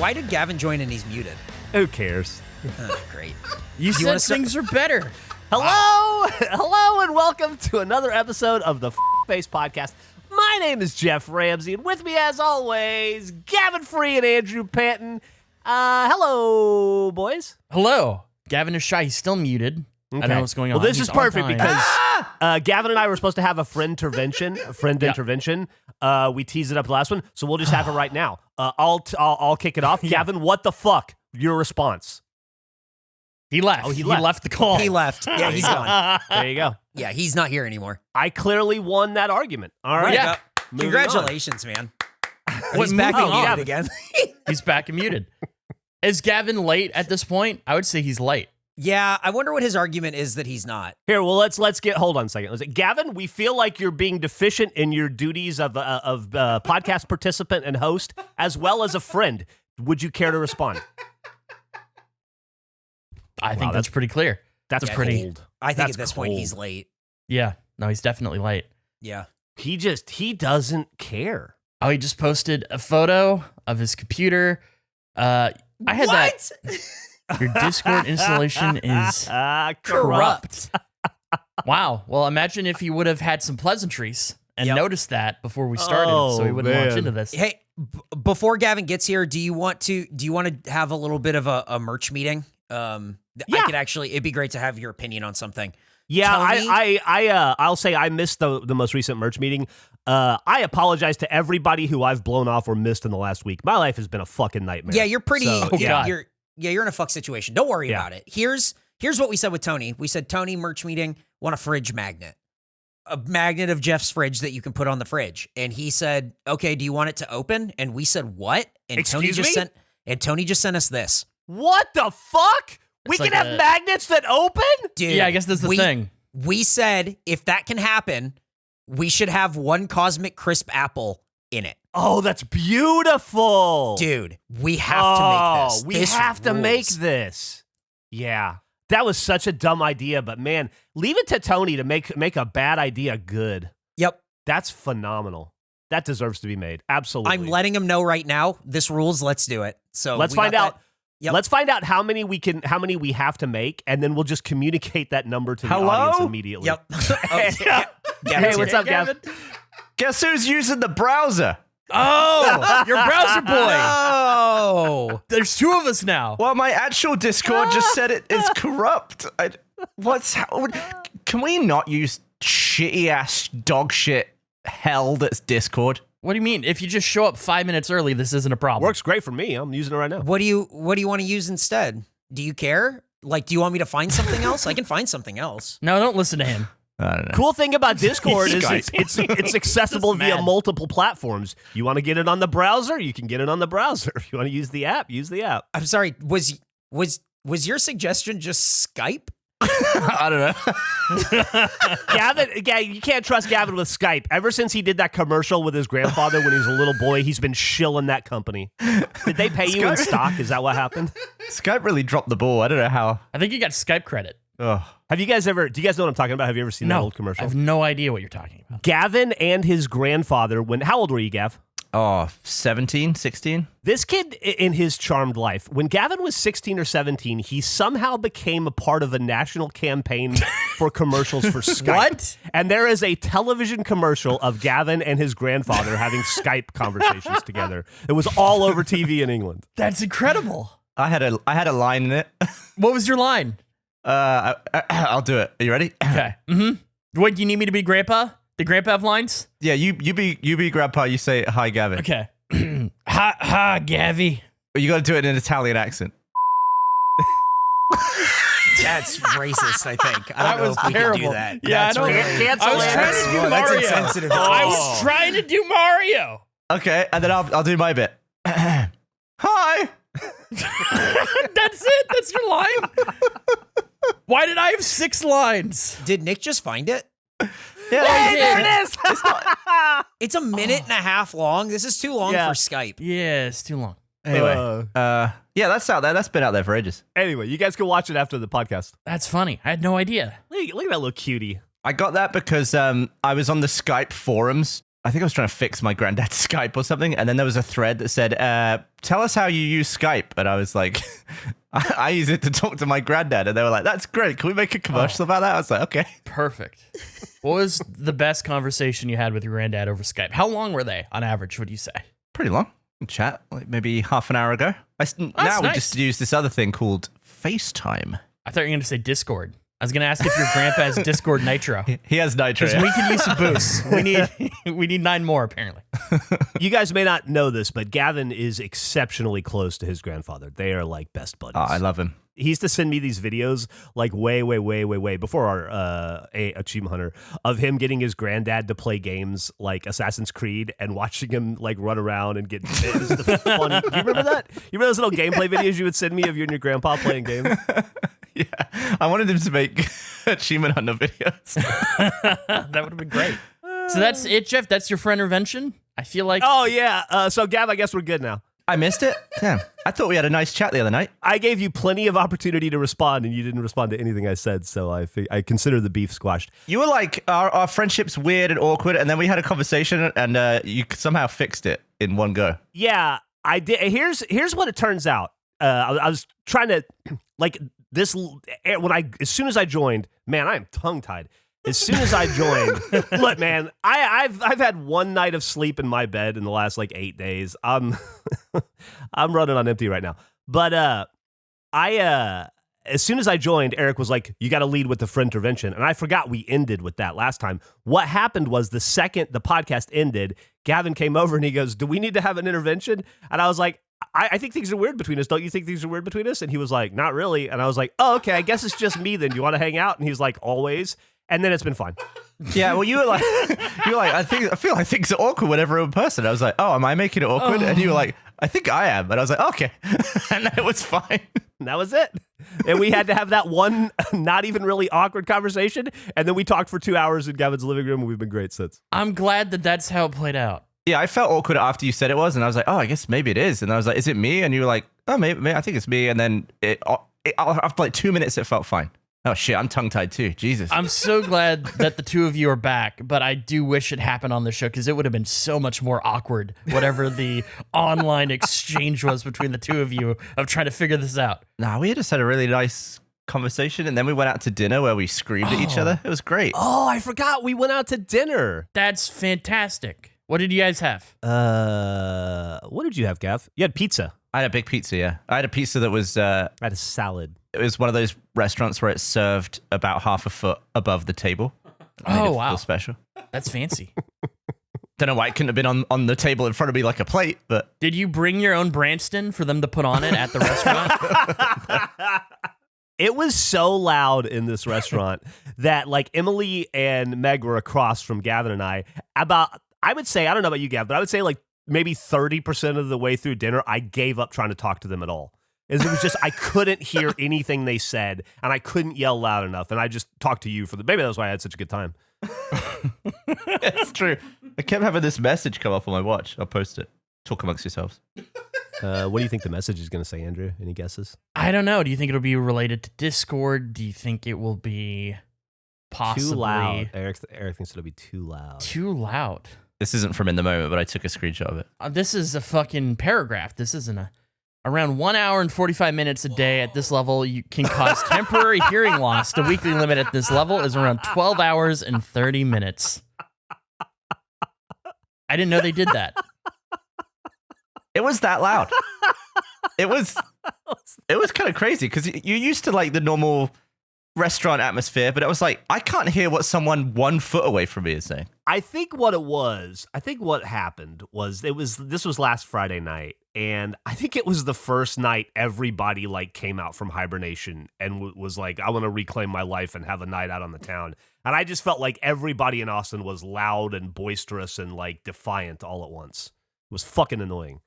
Why did Gavin join and he's muted? Who cares? Great. You said things are better. Hello, hello, and welcome to another episode of the KFace podcast. My name is Geoff Ramsey, and with me, as always, Gavin Free and Andrew Panton. Hello, boys. Hello. Gavin is shy. He's still muted. I don't know what's going on. Well, this is He's perfect on time. because Gavin and I were supposed to have a friend-intervention. We teased it up the last one, so we'll just have it right now. I'll kick it off. Gavin, what the fuck? Your response. He left. Oh, he left the call. He left. Yeah, he's gone. There you go. Yeah, he's not here anymore. I clearly won that argument. All right. Yeah. Moving Congratulations, man. What, He's back moving and muted on. again. He's back and muted. Is Gavin late at this point? I would say he's late. Yeah, I wonder what his argument is that he's not. Here, well, let's get. Hold on a second. Gavin, we feel like you're being deficient in your duties of podcast participant and host, as well as a friend. Would you care to respond? I think that's pretty clear. That's pretty cold. I think That's at this point cold. he's late. Yeah. No, he's definitely late. Yeah. He doesn't care. Oh, he just posted a photo of his computer. I had that. Your Discord installation is corrupt. Wow. Well, imagine if he would have had some pleasantries and noticed that before we started, so he wouldn't launch into this. Hey, before Gavin gets here, do you want to have a little bit of a merch meeting? I could actually. It'd be great to have your opinion on something. Yeah, Tony? I'll say I missed the most recent merch meeting. I apologize to everybody who I've blown off or missed in the last week. My life has been a fucking nightmare. Yeah, you're pretty. So, You're in a fuck situation. Don't worry about it. Here's what we said with Tony. We said, Tony, merch meeting, want a fridge magnet. A magnet of Jeff's fridge that you can put on the fridge. And he said, okay, do you want it to open? And we said, what? And Excuse me? Tony just sent us this. What the fuck? We It's can like have magnets that open? Dude, Yeah, I guess that's the thing. We said, if that can happen, we should have one Cosmic Crisp apple in it. Oh, that's beautiful. Dude, we have to make this. We This have to make rules. this. Yeah. That was such a dumb idea, but man, leave it to Tony to make a bad idea good. Yep. That's phenomenal. That deserves to be made. Absolutely. I'm letting him know right now. This rules. Let's do it. So Let's we got find out. that. Yep. Let's find out how many we have to make, and then we'll just communicate that number to the audience immediately. Yep. Hey, what's up, Gavin? Guess who's using the browser? Oh, your browser boy. Oh. There's two of us now. Well, my actual Discord just said it is corrupt. Can we not use shitty ass dog shit hell that's Discord? What do you mean? If you just show up 5 minutes early, this isn't a problem. Works great for me. I'm using it right now. What do you want to use instead? Do you care? Like, do you want me to find something else? I can find something else. No, don't listen to him. I don't know. Cool thing about Discord is Skype. it's accessible Just via mad. multiple platforms. You want to get it on the browser? You can get it on the browser. If you want to use the app, use the app. I'm sorry. Was your suggestion just Skype? I don't know. Gavin, you can't trust Gavin with Skype. Ever since he did that commercial with his grandfather when he was a little boy, he's been shilling that company. Did they pay you in stock? Is that what happened? Skype really dropped the ball. I don't know how. I think you got Skype credit. Oh. Do you guys know what I'm talking about? Have you ever seen that old commercial? I have no idea what you're talking about. Gavin and his grandfather, how old were you, Gav? Oh, 17, 16? This kid in his charmed life, when Gavin was 16 or 17, he somehow became a part of a national campaign for commercials for Skype. What? And there is a television commercial of Gavin and his grandfather having Skype conversations together. It was all over TV in England. That's incredible. I had a line in it. What was your line? I'll do it. Are you ready? Okay. What, do you need me to be grandpa? Did grandpa have lines? Yeah, you be grandpa. You say hi, Gavin. Okay. Hi, Gavi. But you got to do it in an Italian accent. That's racist, I think. I That don't know was if we terrible. can do that. Yeah, That's I don't. really- Cancel I was it. trying to do That's Mario. insensitive. I was trying to do Mario. Okay, and then I'll do my bit. Hi. That's it. That's your line. Why did I have 6 lines? Did Nick just find it? Yeah, Hey, there it is! It's a minute and a half long. This is too long Yeah. for Skype. Yeah, it's too long. Anyway, yeah, that's out there. That's been out there for ages. Anyway, you guys can watch it after the podcast. That's funny. I had no idea. Look at that little cutie. I got that because I was on the Skype forums I think I was trying to fix my granddad's Skype or something, and then there was a thread that said, tell us how you use Skype. And I was like, I use it to talk to my granddad. And they were like, that's great. Can we make a commercial about that? I was like, okay. Perfect. What was the best conversation you had with your granddad over Skype? How long were they on average, would you say? Pretty long. Chat, like maybe half an hour ago. Now we just use this other thing called FaceTime. I thought you were going to say Discord. I was going to ask if your grandpa has Discord Nitro. He has Nitro. Because we can use some boosts. We need 9 more, apparently. You guys may not know this, but Gavin is exceptionally close to his grandfather. They are like best buddies. Oh, I love him. He used to send me these videos like way before our Achievement Hunter of him getting his granddad to play games like Assassin's Creed and watching him like run around and get funny. Do you remember that? You remember those little gameplay videos you would send me of you and your grandpa playing games? Yeah, I wanted him to make Achievement Hunter videos. That would have been great. So that's it, Geoff? That's your Friendervention? I feel like... Oh, yeah. So, Gav, I guess we're good now. I missed it? Damn. I thought we had a nice chat the other night. I gave you plenty of opportunity to respond, and you didn't respond to anything I said, so I consider the beef squashed. You were like, our friendship's weird and awkward, and then we had a conversation, and you somehow fixed it in one go. Yeah, I did. Here's what it turns out. I was trying to, like, this, as soon as I joined, man, I am tongue-tied. As soon as I joined, look, man, I've had one night of sleep in my bed in the last like 8 days. I'm running on empty right now. But as soon as I joined, Eric was like, "You got to lead with the Friendervention," and I forgot we ended with that last time. What happened was the second the podcast ended, Gavin came over and he goes, "Do we need to have an intervention?" And I was like, I think things are weird between us. Don't you think things are weird between us? And he was like, "Not really." And I was like, "Oh, okay. I guess it's just me then. Do you want to hang out?" And he's like, "Always." And then it's been fine. Yeah, well, you were like, I feel like things are awkward whenever we're in person. I was like, oh, am I making it awkward? And you were like, I think I am. And I was like, okay. And it was fine. And that was it. And we had to have that one not even really awkward conversation. And then we talked for 2 hours in Gavin's living room, and we've been great since. I'm glad that that's how it played out. Yeah, I felt awkward after you said it was. And I was like, oh, I guess maybe it is. And I was like, is it me? And you were like, oh, maybe I think it's me. And then after like 2 minutes, it felt fine. Oh, shit, I'm tongue-tied too. Jesus. I'm so glad that the two of you are back, but I do wish it happened on the show because it would have been so much more awkward, whatever the online exchange was between the two of you of trying to figure this out. Nah, we just had a really nice conversation, and then we went out to dinner where we screamed at each other. It was great. Oh, I forgot we went out to dinner. That's fantastic. What did you guys have? What did you have, Gav? You had pizza. I had a big pizza, yeah. I had a pizza that was... I had a salad. It was one of those restaurants where it's served about half a foot above the table. Oh, wow. Feel special. That's fancy. Don't know why it couldn't have been on the table in front of me like a plate, but... Did you bring your own Branston for them to put on it at the restaurant? It was so loud in this restaurant that like Emily and Meg were across from Gavin and I. I would say, I don't know about you, Gav, but I would say like maybe 30% of the way through dinner, I gave up trying to talk to them at all. It was just, I couldn't hear anything they said, and I couldn't yell loud enough, and I just talked to you maybe that's why I had such a good time. It's true. I kept having this message come up on my watch. I'll post it. Talk amongst yourselves. What do you think the message is going to say, Andrew? Any guesses? I don't know. Do you think it'll be related to Discord? Do you think it will be possibly... Too loud. Eric thinks it'll be too loud. Too loud. This isn't from in the moment, but I took a screenshot of it. This is a fucking paragraph. This isn't around 1 hour and 45 minutes a day at this level, you can cause temporary hearing loss. The weekly limit at this level is around 12 hours and 30 minutes. I didn't know they did that. It was that loud. It was kind of crazy because you used to like the normal restaurant atmosphere, but it was like, I can't hear what someone 1 foot away from me is saying. I think what happened was this was last Friday night, and I think it was the first night everybody like came out from hibernation and was like, I want to reclaim my life and have a night out on the town. And I just felt like everybody in Austin was loud and boisterous and like defiant all at once. It was fucking annoying.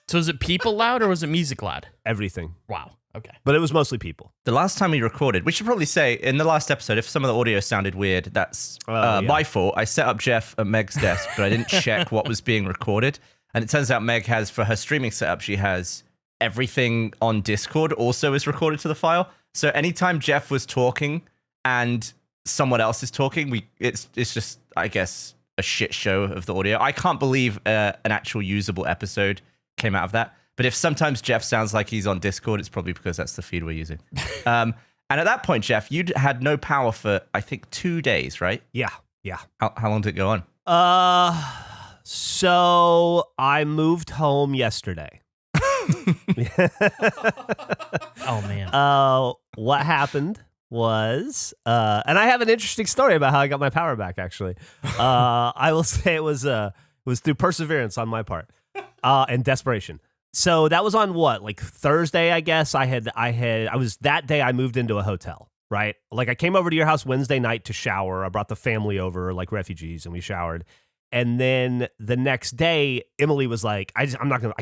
So is it people loud or was it music loud? Everything. Wow. Okay. But it was mostly people. The last time we recorded, we should probably say in the last episode, if some of the audio sounded weird, that's my fault. I set up Geoff at Meg's desk, but I didn't check what was being recorded. And it turns out Meg has, for her streaming setup, she has everything on Discord also is recorded to the file. So anytime Geoff was talking and someone else is talking, it's just, I guess, a shit show of the audio. I can't believe an actual usable episode came out of that. But if sometimes Geoff sounds like he's on Discord, it's probably because that's the feed we're using. And at that point, Geoff, you'd had no power for, I think, 2 days, right? Yeah. How long did it go on? So I moved home yesterday. Oh, man. What happened was, and I have an interesting story about how I got my power back, actually. I will say it was through perseverance on my part and desperation. So that was on what, like Thursday, I guess. I was that day I moved into a hotel, right? Like I came over to your house Wednesday night to shower. I brought the family over like refugees and we showered. And then the next day, Emily was like, I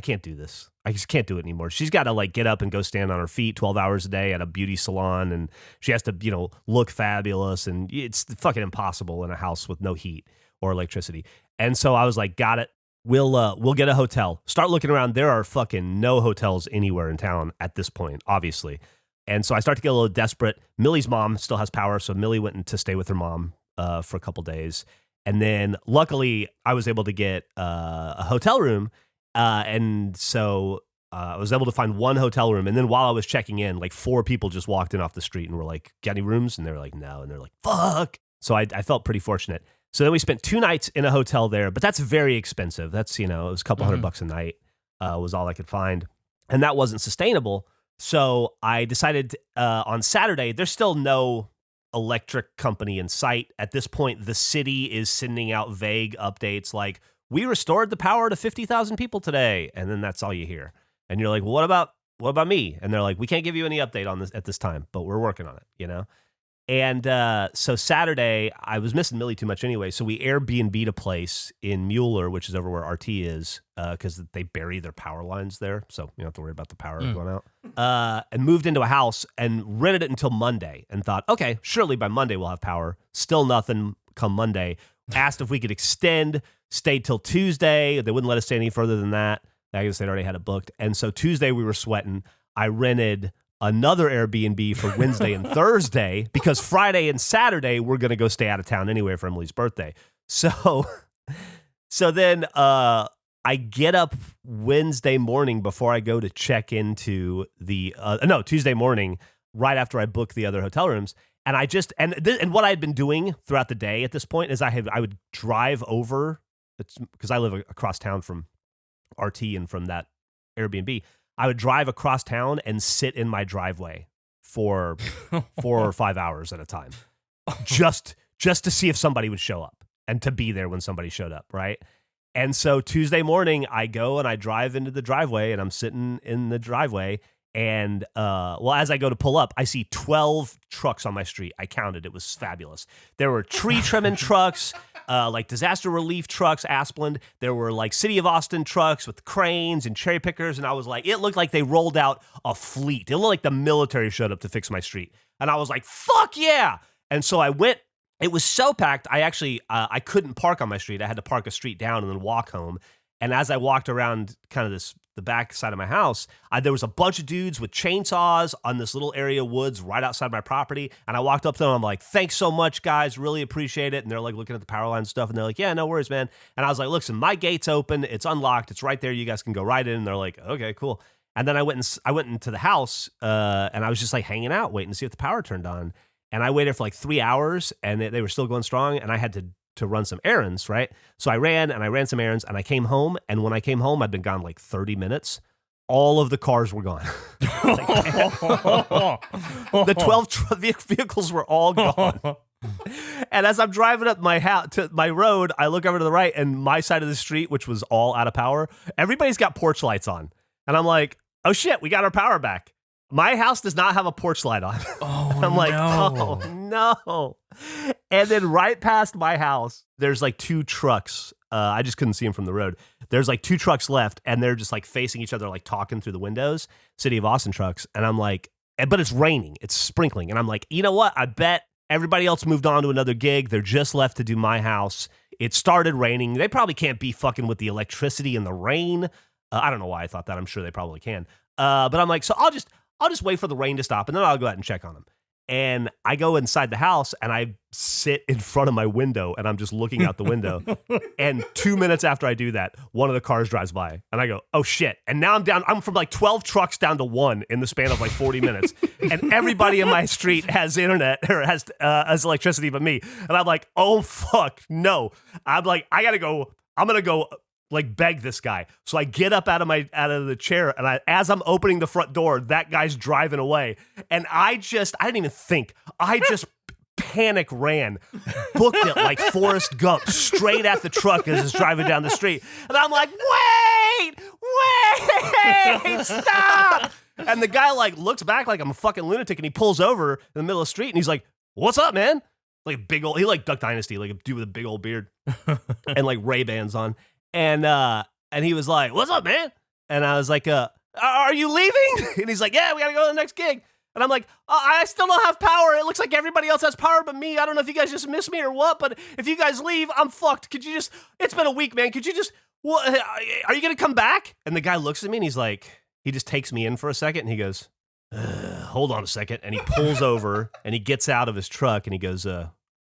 can't do this. I just can't do it anymore. She's got to like get up and go stand on her feet 12 hours a day at a beauty salon. And she has to, look fabulous. And it's fucking impossible in a house with no heat or electricity. And so I was like, got it. We'll get a hotel. Start looking around. There are fucking no hotels anywhere in town at this point, obviously. And so I start to get a little desperate. Millie's mom still has power. So Millie went to stay with her mom for a couple days. And then luckily I was able to get a hotel room. And so I was able to find one hotel room. And then while I was checking in, like 4 people just walked in off the street and were like, got any rooms? And they were like, no. And they're like, fuck. So I felt pretty fortunate. So then we spent 2 nights in a hotel there, but that's very expensive. That's, it was a couple $100 a night was all I could find. And that wasn't sustainable. So I decided on Saturday, there's still no electric company in sight. At this point, the city is sending out vague updates like, we restored the power to 50,000 people today. And then that's all you hear. And you're like, well, what about me? And they're like, we can't give you any update on this at this time, but we're working on it, And so Saturday, I was missing Millie too much anyway. So we Airbnb'd a place in Mueller, which is over where RT is, because they bury their power lines there. So you don't have to worry about the power going out. And moved into a house and rented it until Monday and thought, okay, surely by Monday we'll have power. Still nothing come Monday. Asked if we could extend, stayed till Tuesday. They wouldn't let us stay any further than that. I guess they'd already had it booked. And so Tuesday we were sweating. I rented another Airbnb for Wednesday and Thursday because Friday and Saturday we're going to go stay out of town anyway for Emily's birthday. So then I get up Wednesday morning before I go to check into Tuesday morning right after I book the other hotel rooms. And and what I had been doing throughout the day at this point is I would drive over, because I live across town from RT and from that Airbnb. I would drive across town and sit in my driveway for 4 or 5 hours at a time, just to see if somebody would show up and to be there when somebody showed up, right? And so Tuesday morning, I go and I drive into the driveway, and I'm sitting in the driveway, and as I go to pull up, I see 12 trucks on my street. I counted; it was fabulous. There were tree trimming trucks. Like disaster relief trucks, Asplund. There were like City of Austin trucks with cranes and cherry pickers. And I was like, it looked like they rolled out a fleet. It looked like the military showed up to fix my street. And I was like, fuck yeah. And so I went. It was so packed. I actually, I couldn't park on my street. I had to park a street down and then walk home. And as I walked around kind of the back side of my house, there was a bunch of dudes with chainsaws on this little area of woods right outside my property. And I walked up to them. I'm like, thanks so much, guys. Really appreciate it. And they're like looking at the power line and stuff. And they're like, yeah, no worries, man. And I was like, listen, my gate's open. It's unlocked. It's right there. You guys can go right in. And they're like, okay, cool. And then I went into the house and I was just like hanging out, waiting to see if the power turned on. And I waited for like 3 hours and they were still going strong. And I had to run some errands, right? So I ran some errands and I came home. And when I came home, I'd been gone like 30 minutes. All of the cars were gone. The 12 vehicles were all gone. And as I'm driving up my house to my road, I look over to the right and my side of the street, which was all out of power, everybody's got porch lights on. And I'm like, oh shit, we got our power back. My house does not have a porch light on. Oh, I'm like, no. oh no. And then right past my house, there's like 2 trucks. I just couldn't see them from the road. There's like 2 trucks left and they're just like facing each other, like talking through the windows, City of Austin trucks. And I'm like, but it's raining, it's sprinkling. And I'm like, you know what? I bet everybody else moved on to another gig. They're just left to do my house. It started raining. They probably can't be fucking with the electricity and the rain. I don't know why I thought that. I'm sure they probably can. But I'm like, so I'll just wait for the rain to stop and then I'll go out and check on them. And I go inside the house and I sit in front of my window and I'm just looking out the window. And 2 minutes after I do that, one of the cars drives by and I go, oh shit. And now I'm down. I'm from like 12 trucks down to 1 in the span of like 40 minutes. And everybody in my street has internet or has electricity but me. And I'm like, oh fuck, no. I'm like, I gotta go. I'm gonna go like beg this guy. So I get up out of the chair and as I'm opening the front door, that guy's driving away. And I didn't even think. I just panic ran, booked it like Forrest Gump straight at the truck as it's driving down the street. And I'm like, wait, stop. And the guy like looks back like I'm a fucking lunatic and he pulls over in the middle of the street and he's like, what's up, man? Like big old, he like Duck Dynasty, like a dude with a big old beard and like Ray-Bans on. And he was like, what's up, man? And I was like, are you leaving? And he's like, yeah, we got to go to the next gig. And I'm like, I still don't have power. It looks like everybody else has power but me. I don't know if you guys just miss me or what, but if you guys leave, I'm fucked. Could you just, it's been a week, man. Could you just, are you going to come back? And the guy looks at me and he's like, he just takes me in for a second and he goes, hold on a second. And he pulls over and he gets out of his truck and he goes,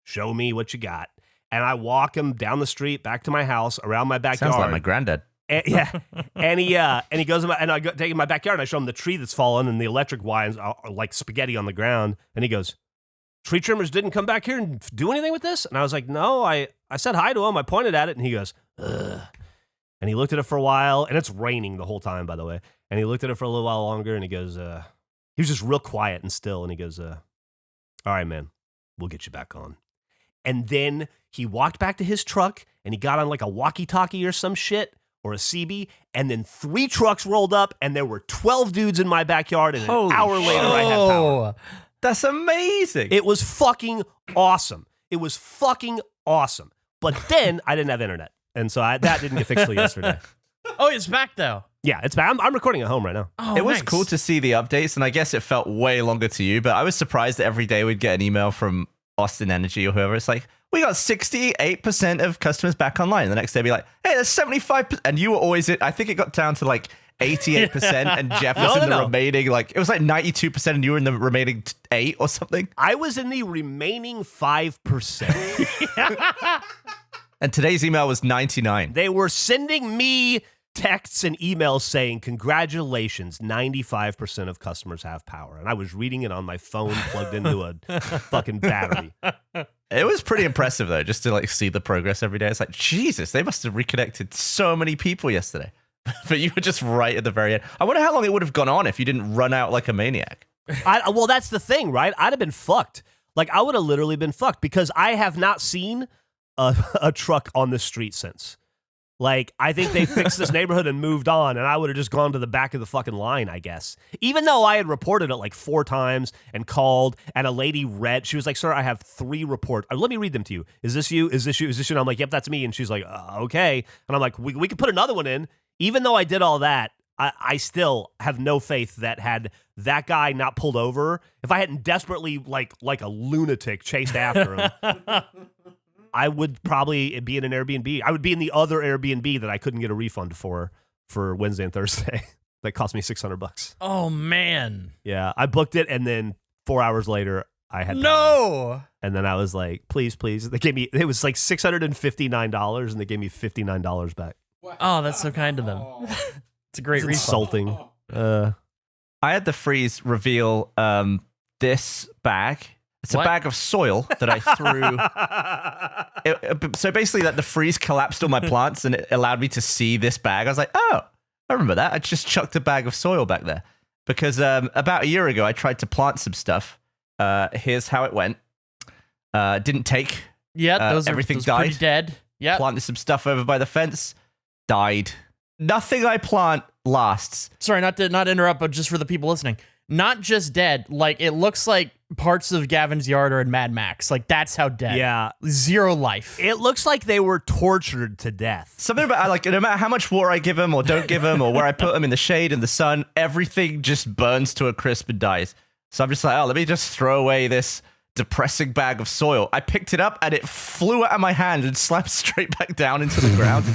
show me what you got. And I walk him down the street back to my house around my backyard. Sounds like my granddad. And, yeah, and he goes and I take him in my backyard and I show him the tree that's fallen and the electric wires are like spaghetti on the ground. And he goes, tree trimmers didn't come back here and do anything with this? And I was like, no, I said hi to him. I pointed at it and he goes, ugh. And he looked at it for a while and it's raining the whole time, by the way. And he looked at it for a little while longer and he goes, he was just real quiet and still. And he goes, all right, man, we'll get you back on. And then he walked back to his truck and he got on like a walkie-talkie or some shit or a CB. And then 3 trucks rolled up and there were 12 dudes in my backyard. And an hour later, I had power. That's amazing. It was fucking awesome. It was fucking awesome. But then I didn't have internet. And so that didn't get fixed till yesterday. Oh, it's back though. Yeah, it's back. I'm recording at home right now. Oh, it was nice. cool to see the updates. And I guess it felt way longer to you. But I was surprised that every day we'd get an email from Austin Energy or whoever. It's like, we got 68% of customers back online. The next day, be like, hey, there's 75%. And you were always I think it got down to like 88%, and Geoff was in the remaining, like, it was like 92%, and you were in the remaining 8 or something. I was in the remaining 5%. And today's email was 99. They were sending me texts and emails saying, congratulations, 95% of customers have power. And I was reading it on my phone plugged into a fucking battery. It was pretty impressive, though, just to like see the progress every day. It's like, Jesus, they must have reconnected so many people yesterday. But you were just right at the very end. I wonder how long it would have gone on if you didn't run out like a maniac. Well, that's the thing, right? I'd have been fucked. Like, I would have literally been fucked because I have not seen a truck on the street since. Like, I think they fixed this neighborhood and moved on, and I would have just gone to the back of the fucking line, I guess. Even though I had reported it like 4 times and called, and a lady read, she was like, sir, I have 3 reports. Let me read them to you. Is this you? Is this you? Is this you? And I'm like, yep, that's me. And she's like, okay. And I'm like, we could put another one in. Even though I did all that, I still have no faith that had that guy not pulled over, if I hadn't desperately, like a lunatic, chased after him, I would probably be in an Airbnb. I would be in the other Airbnb that I couldn't get a refund for Wednesday and Thursday. That cost me $600. Oh, man. Yeah, I booked it, and then 4 hours later, I had no. And then I was like, please. They gave me, it was like $659, and they gave me $59 back. Oh, that's so kind of them. It's a great refund. Insulting. I had the freeze reveal this bag. It's a bag of soil that I threw. So basically, that the freeze collapsed all my plants, and it allowed me to see this bag. I was like, oh, I remember that. I just chucked a bag of soil back there because about a year ago, I tried to plant some stuff. Here's how it went. Didn't take. Yeah, everything those died. Pretty dead. Yeah. Planted some stuff over by the fence. Died. Nothing I plant lasts. Sorry, not to interrupt, but just for the people listening. Not just dead, like it looks like parts of Gavin's yard are in Mad Max. Like that's how dead. Yeah. 0 life. It looks like they were tortured to death. Something about like no matter how much water I give them or don't give them or where I put them in the shade and the sun, everything just burns to a crisp and dies. So I'm just like, oh, let me just throw away this depressing bag of soil. I picked it up and it flew out of my hand and slapped straight back down into the ground.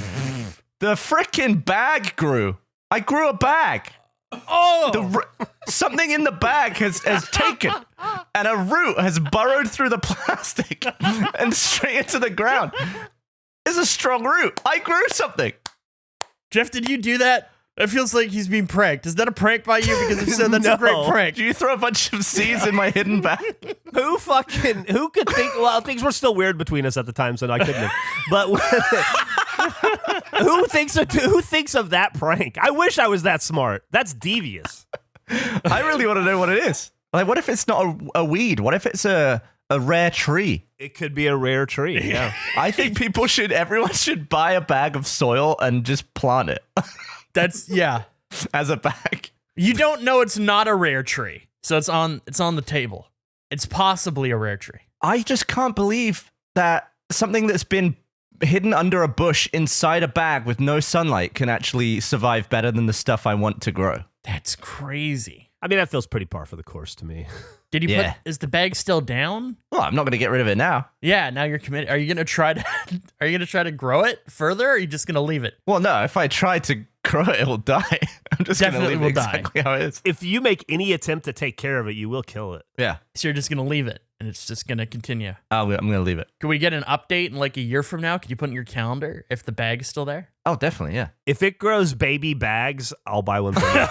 The frickin' bag grew. I grew a bag. Oh, something in the bag has taken, and a root has burrowed through the plastic and straight into the ground. It's a strong root. I grew something. Jeff, did you do that? It feels like he's being pranked. Is that a prank by you? Because if so, that's a great prank. Do you throw a bunch of seeds in my hidden bag? Who could think, well, things were still weird between us at the time, so I couldn't have. But who thinks of that prank? I wish I was that smart. That's devious. I really want to know what it is. Like, what if it's not a weed? What if it's a rare tree? It could be a rare tree, yeah. I think everyone should buy a bag of soil and just plant it. That's, yeah. As a bag. You don't know it's not a rare tree. So it's on the table. It's possibly a rare tree. I just can't believe that something that's been hidden under a bush inside a bag with no sunlight can actually survive better than the stuff I want to grow. That's crazy. I mean, that feels pretty par for the course to me. Did you is the bag still down? Well, I'm not going to get rid of it now. Yeah, now you're committed. Are you going to try to grow it further, or are you just going to leave it? Well, no, if I try to grow it, it'll die. I'm just going to leave it exactly how it is. If you make any attempt to take care of it, you will kill it. Yeah. So you're just going to leave it, and it's just going to continue. I'm going to leave it. Can we get an update in like a year from now? Can you put in your calendar if the bag is still there? Oh, definitely, yeah. If it grows baby bags, I'll buy one for you.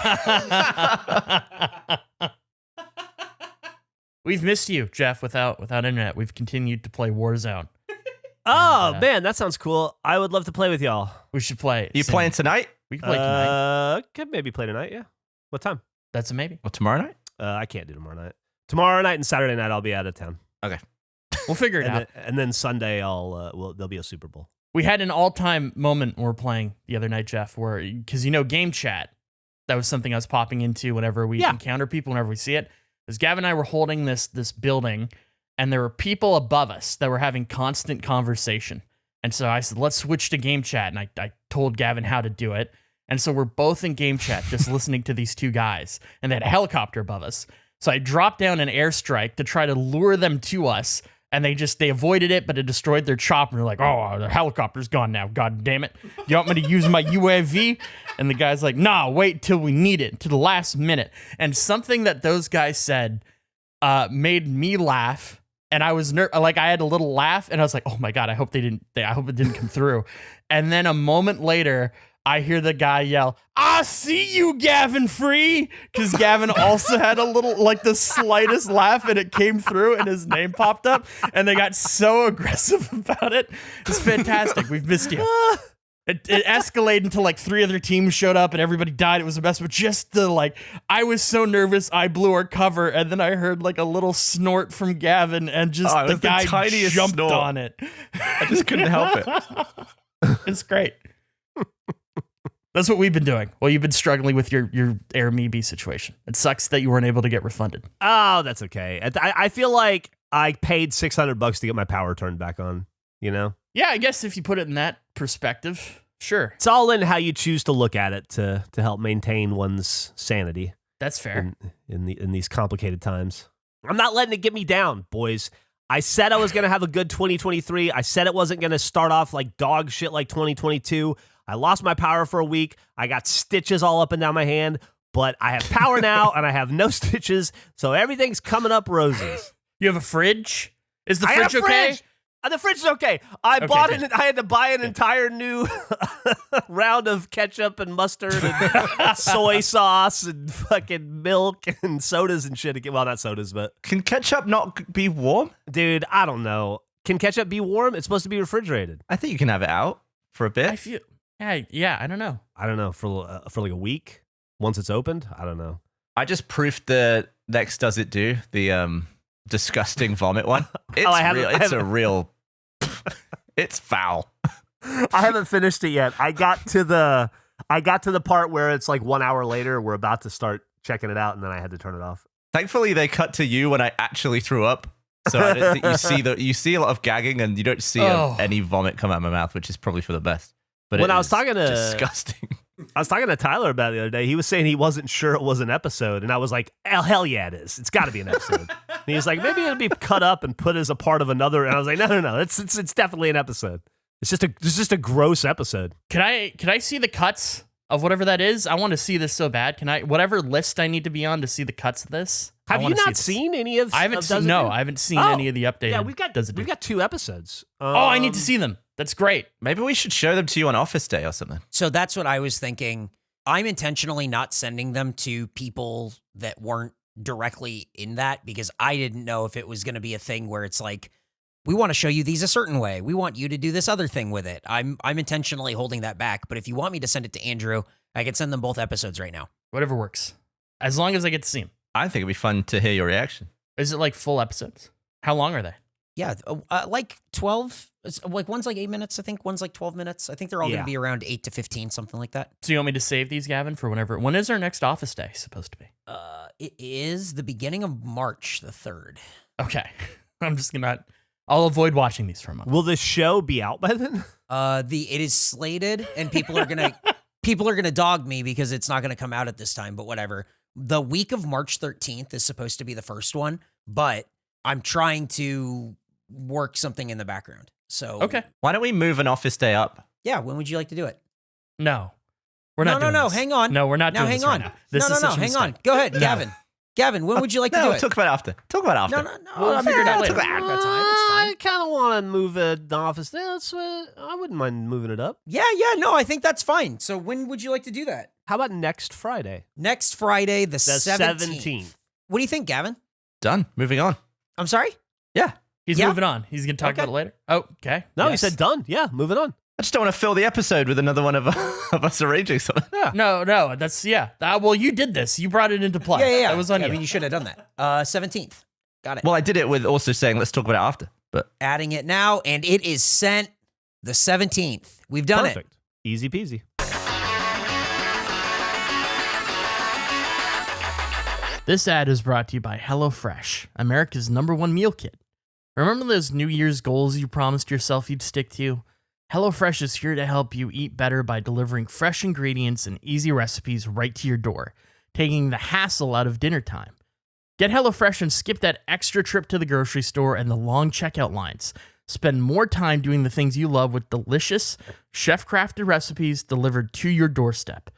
We've missed you, Jeff, without internet. We've continued to play Warzone. Oh, man, that sounds cool. I would love to play with y'all. We should play. You playing tonight? We can play tonight. Could maybe play tonight, yeah. What time? That's a maybe. Well, tomorrow night? I can't do tomorrow night. Tomorrow night and Saturday night, I'll be out of town. Okay. We'll figure it out. And then Sunday, there'll be a Super Bowl. We had an all-time moment when we were playing the other night, Jeff, where, because game chat, that was something I was popping into whenever we encounter people, whenever we see it. Because Gavin and I were holding this building, and there were people above us that were having constant conversation. And so I said, let's switch to game chat. And I told Gavin how to do it. And so we're both in game chat, just listening to these two guys. And they had a helicopter above us. So I dropped down an airstrike to try to lure them to us. And they avoided it, but it destroyed their chopper. And they're like, oh, the helicopter's gone now. God damn it. You want me to use my UAV? And the guy's like, nah, wait till we need it, to the last minute. And something that those guys said made me laugh. And I was I had a little laugh, and I was like, oh my God, I hope it didn't come through. And then a moment later, I hear the guy yell, I see you, Gavin Free, because Gavin also had a little, like the slightest laugh, and it came through, and his name popped up, and they got so aggressive about it. It's fantastic. We've missed you. It escalated until like 3 other teams showed up, and everybody died. It was the best, but just I was so nervous, I blew our cover, and then I heard like a little snort from Gavin, and just the guy jumped snort on it. I just couldn't help it. It's great. That's what we've been doing. Well, you've been struggling with your Airbnb situation. It sucks that you weren't able to get refunded. Oh, that's okay. I feel like I paid $600 to get my power turned back on, you know? Yeah, I guess if you put it in that perspective, sure. It's all in how you choose to look at it to help maintain one's sanity. That's fair. In these complicated times. I'm not letting it get me down, boys. I said I was going to have a good 2023. I said it wasn't going to start off like dog shit like 2022. I lost my power for a week. I got stitches all up and down my hand, but I have power now and I have no stitches, so everything's coming up roses. You have a fridge? Is the fridge okay? The fridge is okay. I had to buy an entire new round of ketchup and mustard and soy sauce and fucking milk and sodas and shit. Well, not sodas, but... Can ketchup not be warm? Dude, I don't know. Can ketchup be warm? It's supposed to be refrigerated. I think you can have it out for a bit. I feel... Yeah, I don't know. I don't know. For like a week? Once it's opened? I don't know. I just proofed the Next Does It Do, the disgusting vomit one. It's foul. I haven't finished it yet. I got to the part where it's like 1 hour later. We're about to start checking it out, and then I had to turn it off. Thankfully, they cut to you when I actually threw up. So I don't think you see a lot of gagging, and you don't see any vomit come out of my mouth, which is probably for the best. But when I was talking to disgusting. I was talking to Tyler about it the other day. He was saying he wasn't sure it was an episode, and I was like, hell yeah, it is. It's got to be an episode. And he was like, maybe it'll be cut up and put as a part of another. And I was like, no. It's definitely an episode. It's just a gross episode. Can I see the cuts of whatever that is. I want to see this so bad. Can I, whatever list I need to be on to see the cuts of this? Have you not seen any of? I haven't seen. No, I haven't seen any of the updated. Yeah, we've got 2 episodes. I need to see them. That's great. Maybe we should show them to you on Office Day or something. So that's what I was thinking. I'm intentionally not sending them to people that weren't directly in that because I didn't know if it was going to be a thing where it's like, we want to show you these a certain way. We want you to do this other thing with it. I'm intentionally holding that back. But if you want me to send it to Andrew, I could send them both episodes right now. Whatever works. As long as I get to see them. I think it'd be fun to hear your reaction. Is it like full episodes? How long are they? Yeah, like 12. Like one's like 8 minutes, I think. One's like 12 minutes. I think they're all going to be around 8 to 15, something like that. So you want me to save these, Gavin, for whenever? When is our next Office Day supposed to be? It is the beginning of March the 3rd. Okay. I'm just gonna. I'll avoid watching these for a month. Will the show be out by then? It is slated, and people are gonna dog me because it's not gonna come out at this time. But whatever. The week of March 13th is supposed to be the first one, but I'm trying to work something in the background. So okay, why don't we move an Office Day up? Yeah, when would you like to do it? No, we're not. No, hang on. No, we're not. Now, doing hang this on. Right now. This is no, hang on. Go ahead, Gavin. Gavin, when would you like to do it? Talk about after. Talk about after. No. We'll figure it out later. I've got time. It's fine. I kind of want to move it the office. I wouldn't mind moving it up. Yeah, no, I think that's fine. So when would you like to do that? How about next Friday? Next Friday, the 17th. 17th. What do you think, Gavin? Done. Moving on. I'm sorry? Yeah. He's moving on. He's going to talk about it later. Oh, okay. No, he said done. Yeah, moving on. I just don't want to fill the episode with another one of us arranging something. Yeah. No, that's, yeah. Well, you did this. You brought it into play. Yeah. That was on you. I mean, you should have done that. 17th. Got it. Well, I did it with also saying, let's talk about it after. But adding it now, and it is sent the 17th. We've done it. Perfect. Easy peasy. This ad is brought to you by HelloFresh, America's #1 meal kit. Remember those New Year's goals you promised yourself you'd stick to? HelloFresh is here to help you eat better by delivering fresh ingredients and easy recipes right to your door, taking the hassle out of dinner time. Get HelloFresh and skip that extra trip to the grocery store and the long checkout lines. Spend more time doing the things you love with delicious, chef-crafted recipes delivered to your doorstep.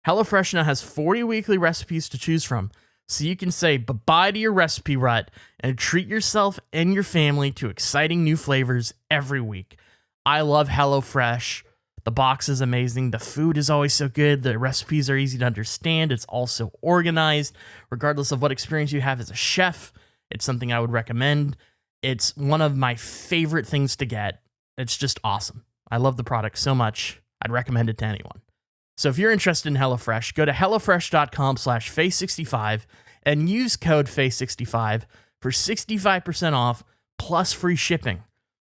HelloFresh now has 40 weekly recipes to choose from, so you can say bye-bye to your recipe rut and treat yourself and your family to exciting new flavors every week. I love HelloFresh. The box is amazing. The food is always so good. The recipes are easy to understand. It's also organized. Regardless of what experience you have as a chef, it's something I would recommend. It's one of my favorite things to get. It's just awesome. I love the product so much. I'd recommend it to anyone. So if you're interested in HelloFresh, go to hellofresh.com/face65 and use code face65 for 65% off plus free shipping.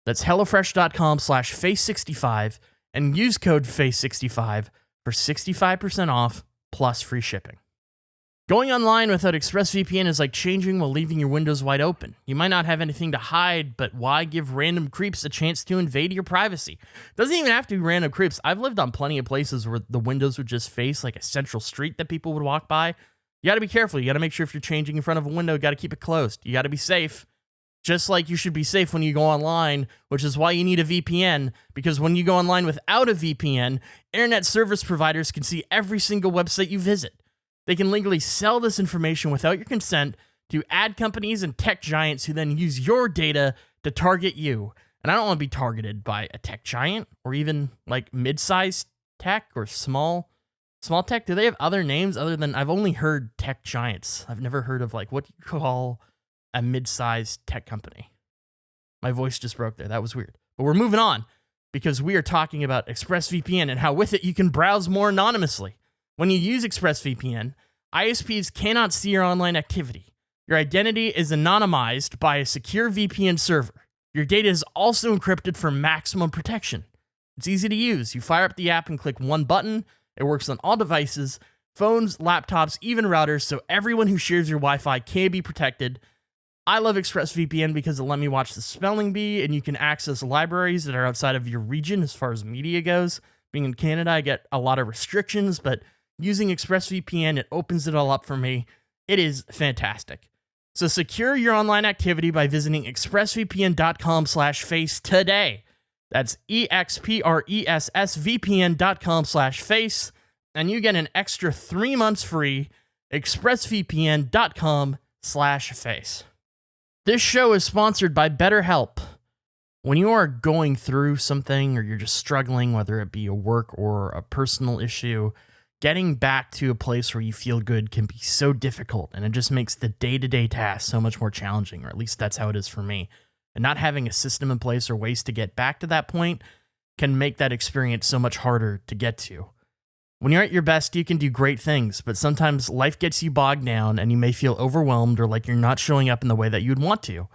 That's hellofresh.com/face65 and use code face65 for 65% off plus free shipping. Going online without ExpressVPN is like changing while leaving your windows wide open. You might not have anything to hide, but why give random creeps a chance to invade your privacy? Doesn't even have to be random creeps. I've lived on plenty of places where the windows would just face like a central street that people would walk by. You got to be careful. You got to make sure if you're changing in front of a window, you got to keep it closed. You got to be safe. Just like you should be safe when you go online, which is why you need a VPN, because when you go online without a VPN, internet service providers can see every single website you visit. They can legally sell this information without your consent to ad companies and tech giants who then use your data to target you. And I don't want to be targeted by a tech giant or even like mid-sized tech or small tech. Do they have other names other than, I've only heard tech giants. I've never heard of like, what do you call a mid-sized tech company? My voice just broke there. That was weird. But we're moving on because we are talking about ExpressVPN and how with it you can browse more anonymously. When you use ExpressVPN, ISPs cannot see your online activity. Your identity is anonymized by a secure VPN server. Your data is also encrypted for maximum protection. It's easy to use. You fire up the app and click one button. It works on all devices, phones, laptops, even routers, so everyone who shares your Wi-Fi can be protected. I love ExpressVPN because it let me watch the spelling bee, and you can access libraries that are outside of your region as far as media goes. Being in Canada, I get a lot of restrictions, but using ExpressVPN, it opens it all up for me. It is fantastic. So secure your online activity by visiting expressvpn.com/face today. That's expressvpn.com/face and you get an extra 3 months free. expressvpn.com/face. This show is sponsored by BetterHelp. When you are going through something or you're just struggling, whether it be a work or a personal issue, getting back to a place where you feel good can be so difficult, and it just makes the day-to-day tasks so much more challenging, or at least that's how it is for me. And not having a system in place or ways to get back to that point can make that experience so much harder to get to. When you're at your best, you can do great things, but sometimes life gets you bogged down and you may feel overwhelmed or like you're not showing up in the way that you'd want to.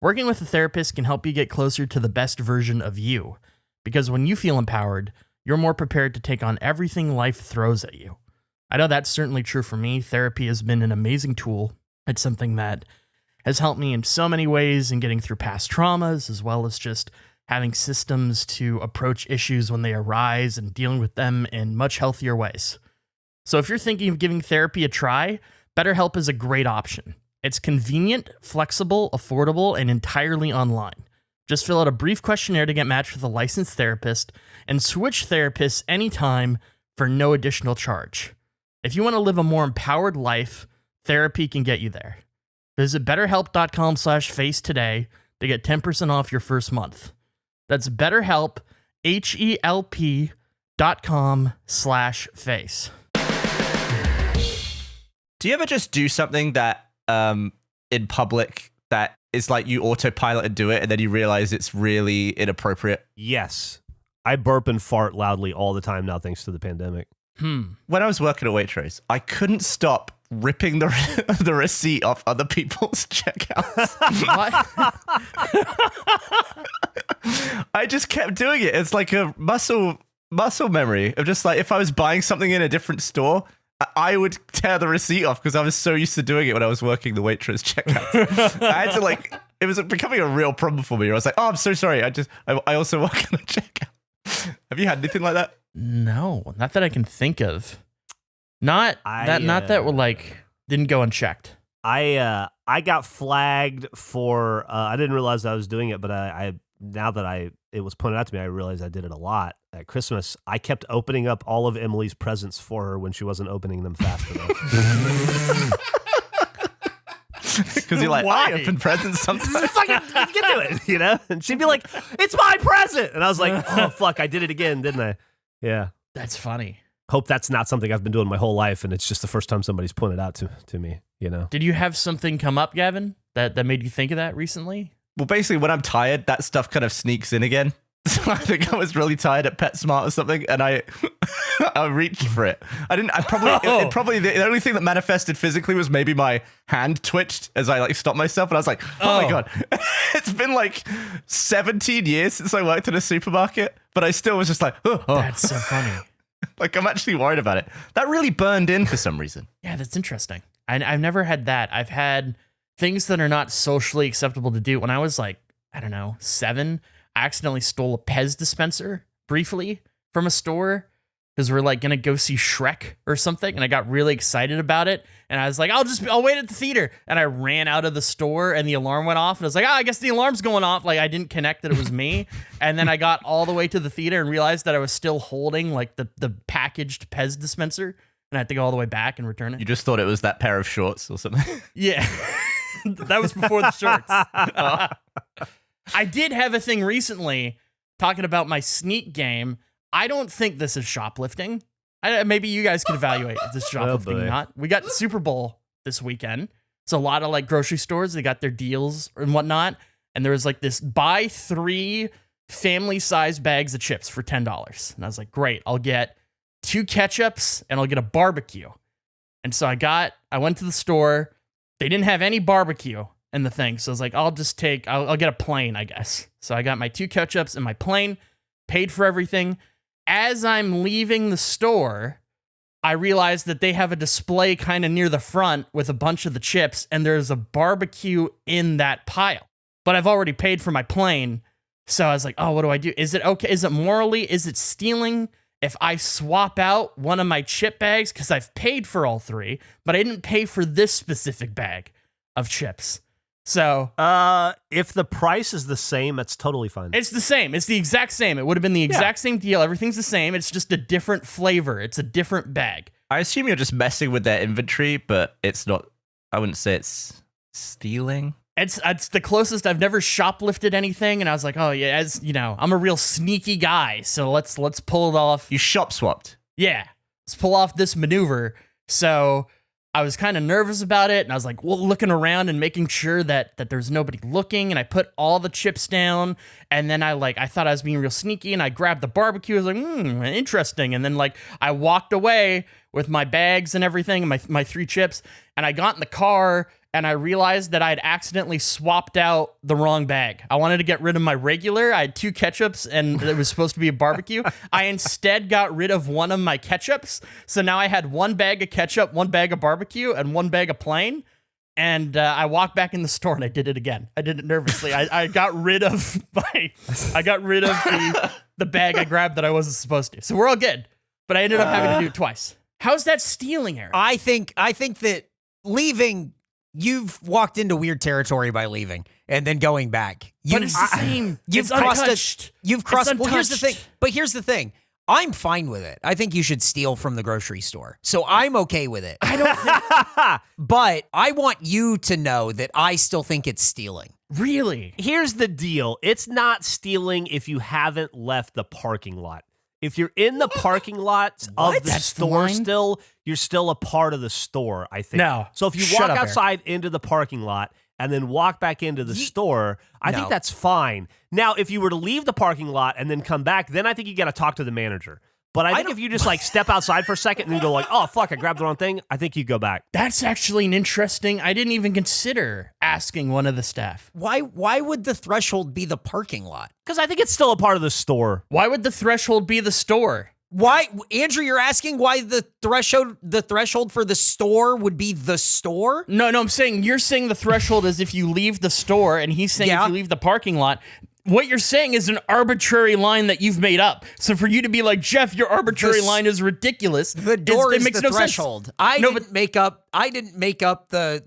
Working with a therapist can help you get closer to the best version of you, because when you feel empowered, you're more prepared to take on everything life throws at you. I know that's certainly true for me. Therapy has been an amazing tool. It's something that has helped me in so many ways in getting through past traumas, as well as just having systems to approach issues when they arise and dealing with them in much healthier ways. So if you're thinking of giving therapy a try, BetterHelp is a great option. It's convenient, flexible, affordable, and entirely online. Just fill out a brief questionnaire to get matched with a licensed therapist and switch therapists anytime for no additional charge. If you want to live a more empowered life, therapy can get you there. Visit betterhelp.com/face today to get 10% off your first month. That's BetterHelp, HELP.com/face. Do you ever just do something that in public that is like you autopilot and do it, and then you realize it's really inappropriate? Yes. I burp and fart loudly all the time now, thanks to the pandemic. When I was working at Waitrose, I couldn't stop ripping the receipt off other people's checkouts. What? I just kept doing it. It's like a muscle memory of just like, if I was buying something in a different store, I would tear the receipt off because I was so used to doing it when I was working the Waitrose checkout. I had to like, it was becoming a real problem for me. I was like, oh, I'm so sorry. I also work on the checkout. Have you had anything like that? No, not that I can think of. Not that like didn't go unchecked. I got flagged for I didn't realize I was doing it, but I now that it was pointed out to me, I realized I did it a lot at Christmas. I kept opening up all of Emily's presents for her when she wasn't opening them fast enough. Because you're like, Why? I open presents sometimes. Fucking get to it, you know? And she'd be like, "It's my present," and I was like, "Oh fuck, I did it again, didn't I?" Yeah. That's funny. Hope that's not something I've been doing my whole life, and it's just the first time somebody's pointed out to me, you know? Did you have something come up, Gavin, that made you think of that recently? Well, basically, when I'm tired, that stuff kind of sneaks in again. So I think I was really tired at PetSmart or something, and I reached for it. Probably the only thing that manifested physically was maybe my hand twitched as I like stopped myself, and I was like, oh my God. It's been like 17 years since I worked in a supermarket, but I still was just like, oh. That's so funny. Like, I'm actually worried about it. That really burned in for some reason. Yeah, that's interesting. I've never had that. I've had things that are not socially acceptable to do. When I was like, I don't know, 7, I accidentally stole a Pez dispenser briefly from a store because we're like gonna go see Shrek or something, and I got really excited about it, and I was like, I'll wait at the theater, and I ran out of the store, and the alarm went off, and I was like, I guess the alarm's going off. Like, I didn't connect that it was me, and then I got all the way to the theater and realized that I was still holding like the packaged Pez dispenser, and I had to go all the way back and return it. You just thought it was that pair of shorts or something. Yeah, that was before the shorts. I did have a thing recently talking about my sneak game. I don't think this is shoplifting. Maybe you guys can evaluate if this is shoplifting or not. We got Super Bowl this weekend. So a lot of like grocery stores, they got their deals and whatnot. And there was like this buy 3 family-sized bags of chips for $10. And I was like, great, I'll get 2 ketchups and I'll get a barbecue. And so I went to the store. They didn't have any barbecue in the thing. So I was like, I'll get a plain, I guess. So I got my 2 ketchups and my plain, paid for everything. As I'm leaving the store, I realized that they have a display kind of near the front with a bunch of the chips, and there's a barbecue in that pile. But I've already paid for my plain. So I was like, oh, what do I do? Is it okay? Is it morally? Is it stealing if I swap out one of my chip bags? Because I've paid for all 3, but I didn't pay for this specific bag of chips. So if the price is the same, that's totally fine. it's the same. It's the exact same. It would have been the exact same deal. Everything's the same. It's just a different flavor. It's a different bag. I assume you're just messing with their inventory, but it's not. I wouldn't say it's stealing. It's the closest. I've never shoplifted anything, and I was like, oh yeah, as you know, I'm a real sneaky guy. So let's pull it off. You shop swapped. Yeah, let's pull off this maneuver. So I was kind of nervous about it, and I was like, well, looking around and making sure that there's nobody looking, and I put all the chips down, and then I thought I was being real sneaky, and I grabbed the barbecue. I was like, interesting, and then I walked away with my bags and everything, and my 3 chips, and I got in the car, and I realized that I had accidentally swapped out the wrong bag. I wanted to get rid of my regular. I had 2 ketchups, and it was supposed to be a barbecue. I instead got rid of one of my ketchups. So now I had 1 bag of ketchup, 1 bag of barbecue, and 1 bag of plain. And I walked back in the store, and I did it again. I did it nervously. I got rid of the bag I grabbed that I wasn't supposed to. So we're all good. But I ended up having to do it twice. How's that stealing, Eric? I think that leaving, you've walked into weird territory by leaving and then going back. But it's the same. You've It's crossed untouched. You've crossed. It's Well, here's the thing. untouched. But here's the thing. I'm fine with it. I think you should steal from the grocery store. So I'm okay with it. I don't think. But I want you to know that I still think it's stealing. Really? Here's the deal. It's not stealing if you haven't left the parking lot. If you're in the parking lot of the That's the store line? still, you're still a part of the store, I think. No. So if you Shut walk up, Eric. outside into the parking lot and then walk back into the store, I think No. that's fine. Now, if you were to leave the parking lot and then come back, then I think you got to talk to the manager. But I think if you just step outside for a second and then go oh, fuck, I grabbed the wrong thing, I think you go back. That's actually an interesting. I didn't even consider asking one of the staff. Why would the threshold be the parking lot? Because I think it's still a part of the store. Why would the threshold be the store? Why, Andrew, you're asking why the threshold for the store would be the store? No, I'm saying you're saying the threshold is if you leave the store, and he's saying Yeah. if you leave the parking lot. What you're saying is an arbitrary line that you've made up. So for you to be like, Geoff, your arbitrary line is ridiculous. The door it is makes the no sense. threshold. I didn't make up the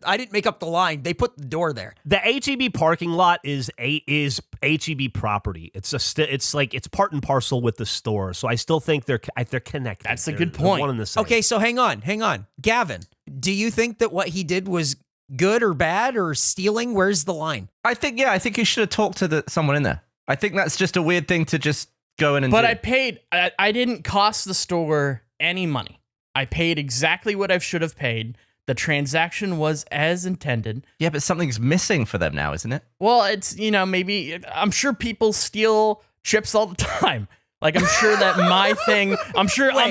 line. They put the door there. The HEB parking lot is HEB property. It's part and parcel with the store. So I still think they're connected. That's a They're good point. One and the same. Okay, so hang on. Gavin, do you think that what he did was good or bad or stealing? Where's the line? I think you should have talked to someone in there. I think that's just a weird thing to just go in and But do. I paid. I didn't cost the store any money. I paid exactly what I should have paid. The transaction was as intended. Yeah, but something's missing for them now, isn't it? Well, it's, maybe, I'm sure people steal chips all the time. Like, I'm sure that I'm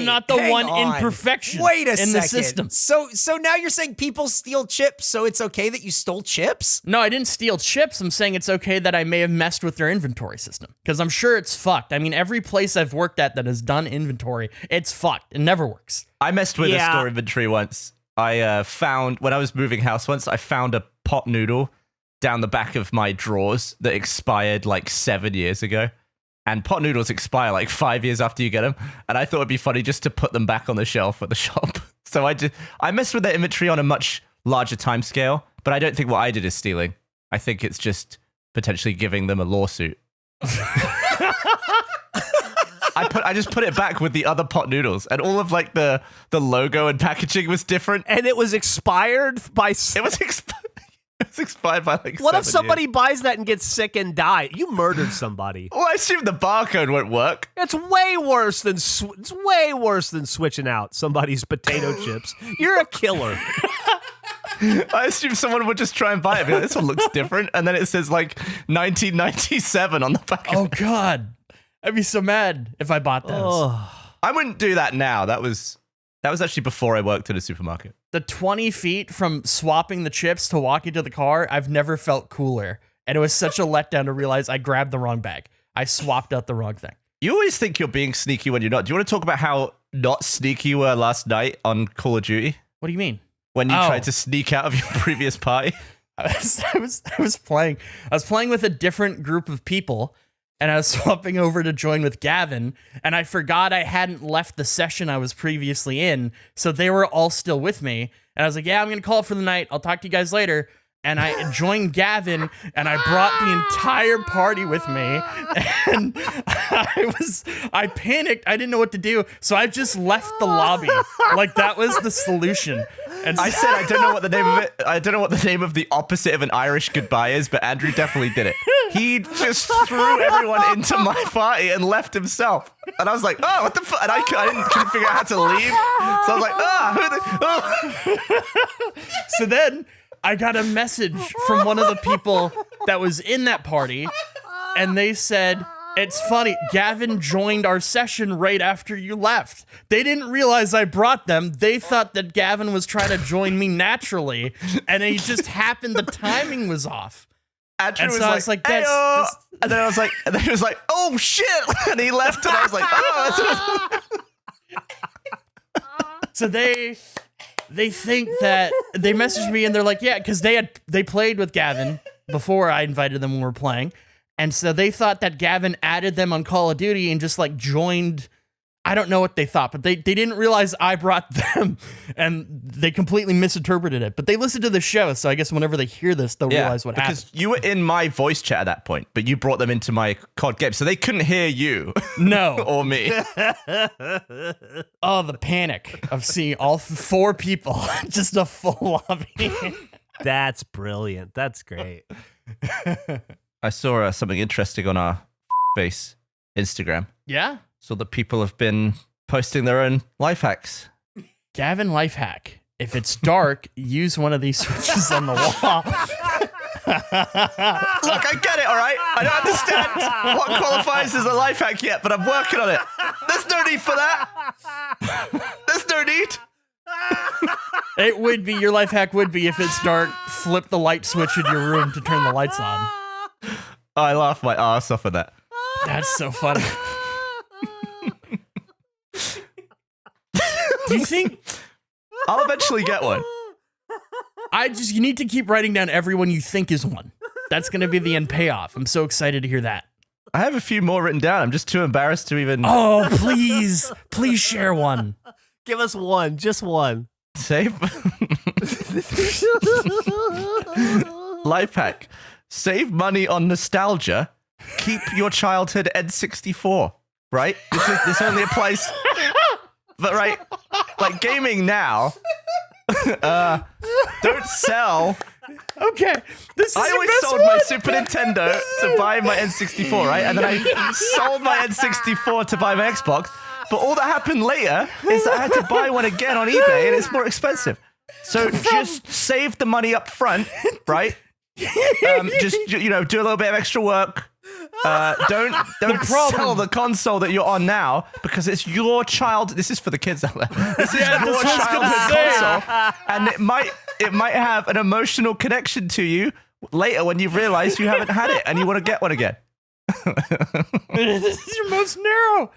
not the hang one on. imperfection Wait a in second. the system. So now you're saying people steal chips, so it's okay that you stole chips? No, I didn't steal chips. I'm saying it's okay that I may have messed with their inventory system. Because I'm sure it's fucked. I mean, every place I've worked at that has done inventory, it's fucked. It never works. I messed with a store inventory once. I found, when I was moving house once, I found a pot noodle down the back of my drawers that expired 7 years ago. And pot noodles expire 5 years after you get them. And I thought it'd be funny just to put them back on the shelf at the shop. So I messed with their inventory on a much larger time scale, but I don't think what I did is stealing. I think it's just potentially giving them a lawsuit. I just put it back with the other pot noodles, and all of the logo and packaging was different. And it was expired by... It was expired by What if 7 somebody years. buys that and gets sick and die? You murdered somebody. Well, I assume the barcode won't work. It's way worse than switching out somebody's potato chips. You're a killer. I assume someone would just try and buy it. Be like, this one looks different, and then it says 1997 on the back. Oh, God. I'd be so mad if I bought those. I wouldn't do that now. That was actually before I worked at a supermarket. The 20 feet from swapping the chips to walking to the car, I've never felt cooler. And it was such a letdown to realize I grabbed the wrong bag. I swapped out the wrong thing. You always think you're being sneaky when you're not. Do you want to talk about how not sneaky you were last night on Call of Duty? What do you mean? When you tried to sneak out of your previous party? I was playing with a different group of people, and I was swapping over to join with Gavin, and I forgot I hadn't left the session I was previously in, so they were all still with me. And I was like, yeah, I'm going to call it for the night. I'll talk to you guys later. and I joined Gavin, and I brought the entire party with me, and I panicked. I didn't know what to do, so I just left the lobby. Like, that was the solution. And I said I don't know what the name of it. I don't know what the name of the opposite of an Irish goodbye is, but Andrew definitely did it. He just threw everyone into my party and left himself. And I was like, oh, what the fuck? And I couldn't figure out how to leave. So I was like, So then I got a message from one of the people that was in that party, and they said, it's funny, Gavin joined our session right after you left. They didn't realize I brought them. They thought that Gavin was trying to join me naturally, and it just happened the timing was off. Andrew And was so I like, was like, "Heyo!" And then I was like, and then he was like, oh shit, and he left, and I was like, oh. So they think that they messaged me and they're like, yeah, because they played with Gavin before I invited them when we were playing. And so they thought that Gavin added them on Call of Duty and just like joined. I don't know what they thought, but they didn't realize I brought them, and they completely misinterpreted it. But they listened to the show, so I guess whenever they hear this, they'll realize what happened. Because you were in my voice chat at that point, but you brought them into my COD game, so they couldn't hear you. No. Or me. Oh, the panic of seeing all 4 people, just a full lobby. That's brilliant. That's great. I saw something interesting on our face Instagram. Yeah? So that people have been posting their own life hacks. Gavin life hack. If it's dark, use one of these switches on the wall. Look, I get it, all right? I don't understand what qualifies as a life hack yet, but I'm working on it. There's no need for that. There's no need. It would be, your life hack would be, if it's dark, flip the light switch in your room to turn the lights on. I laugh my ass off at that. That's so funny. Do you think I'll eventually get one? you need to keep writing down everyone you think is one. That's going to be the end payoff. I'm so excited to hear that. I have a few more written down. I'm just too embarrassed to even Oh, please share one. Give us one, just one. save. Life hack. Save money on nostalgia. Keep your childhood N64. Right? This only applies. But right, like gaming now. Don't sell. Okay, this is I your always best sold one. my Super Nintendo to buy my N64, right? And then I sold my N64 to buy my Xbox. But all that happened later is that I had to buy one again on eBay, and it's more expensive. So just save the money up front, right? Just do a little bit of extra work. Don't sell the console that you're on now, because it's your child. This is for the kids out there. This is your childhood console, and it might have an emotional connection to you later when you realize you haven't had it and you want to get one again. This is your most narrow.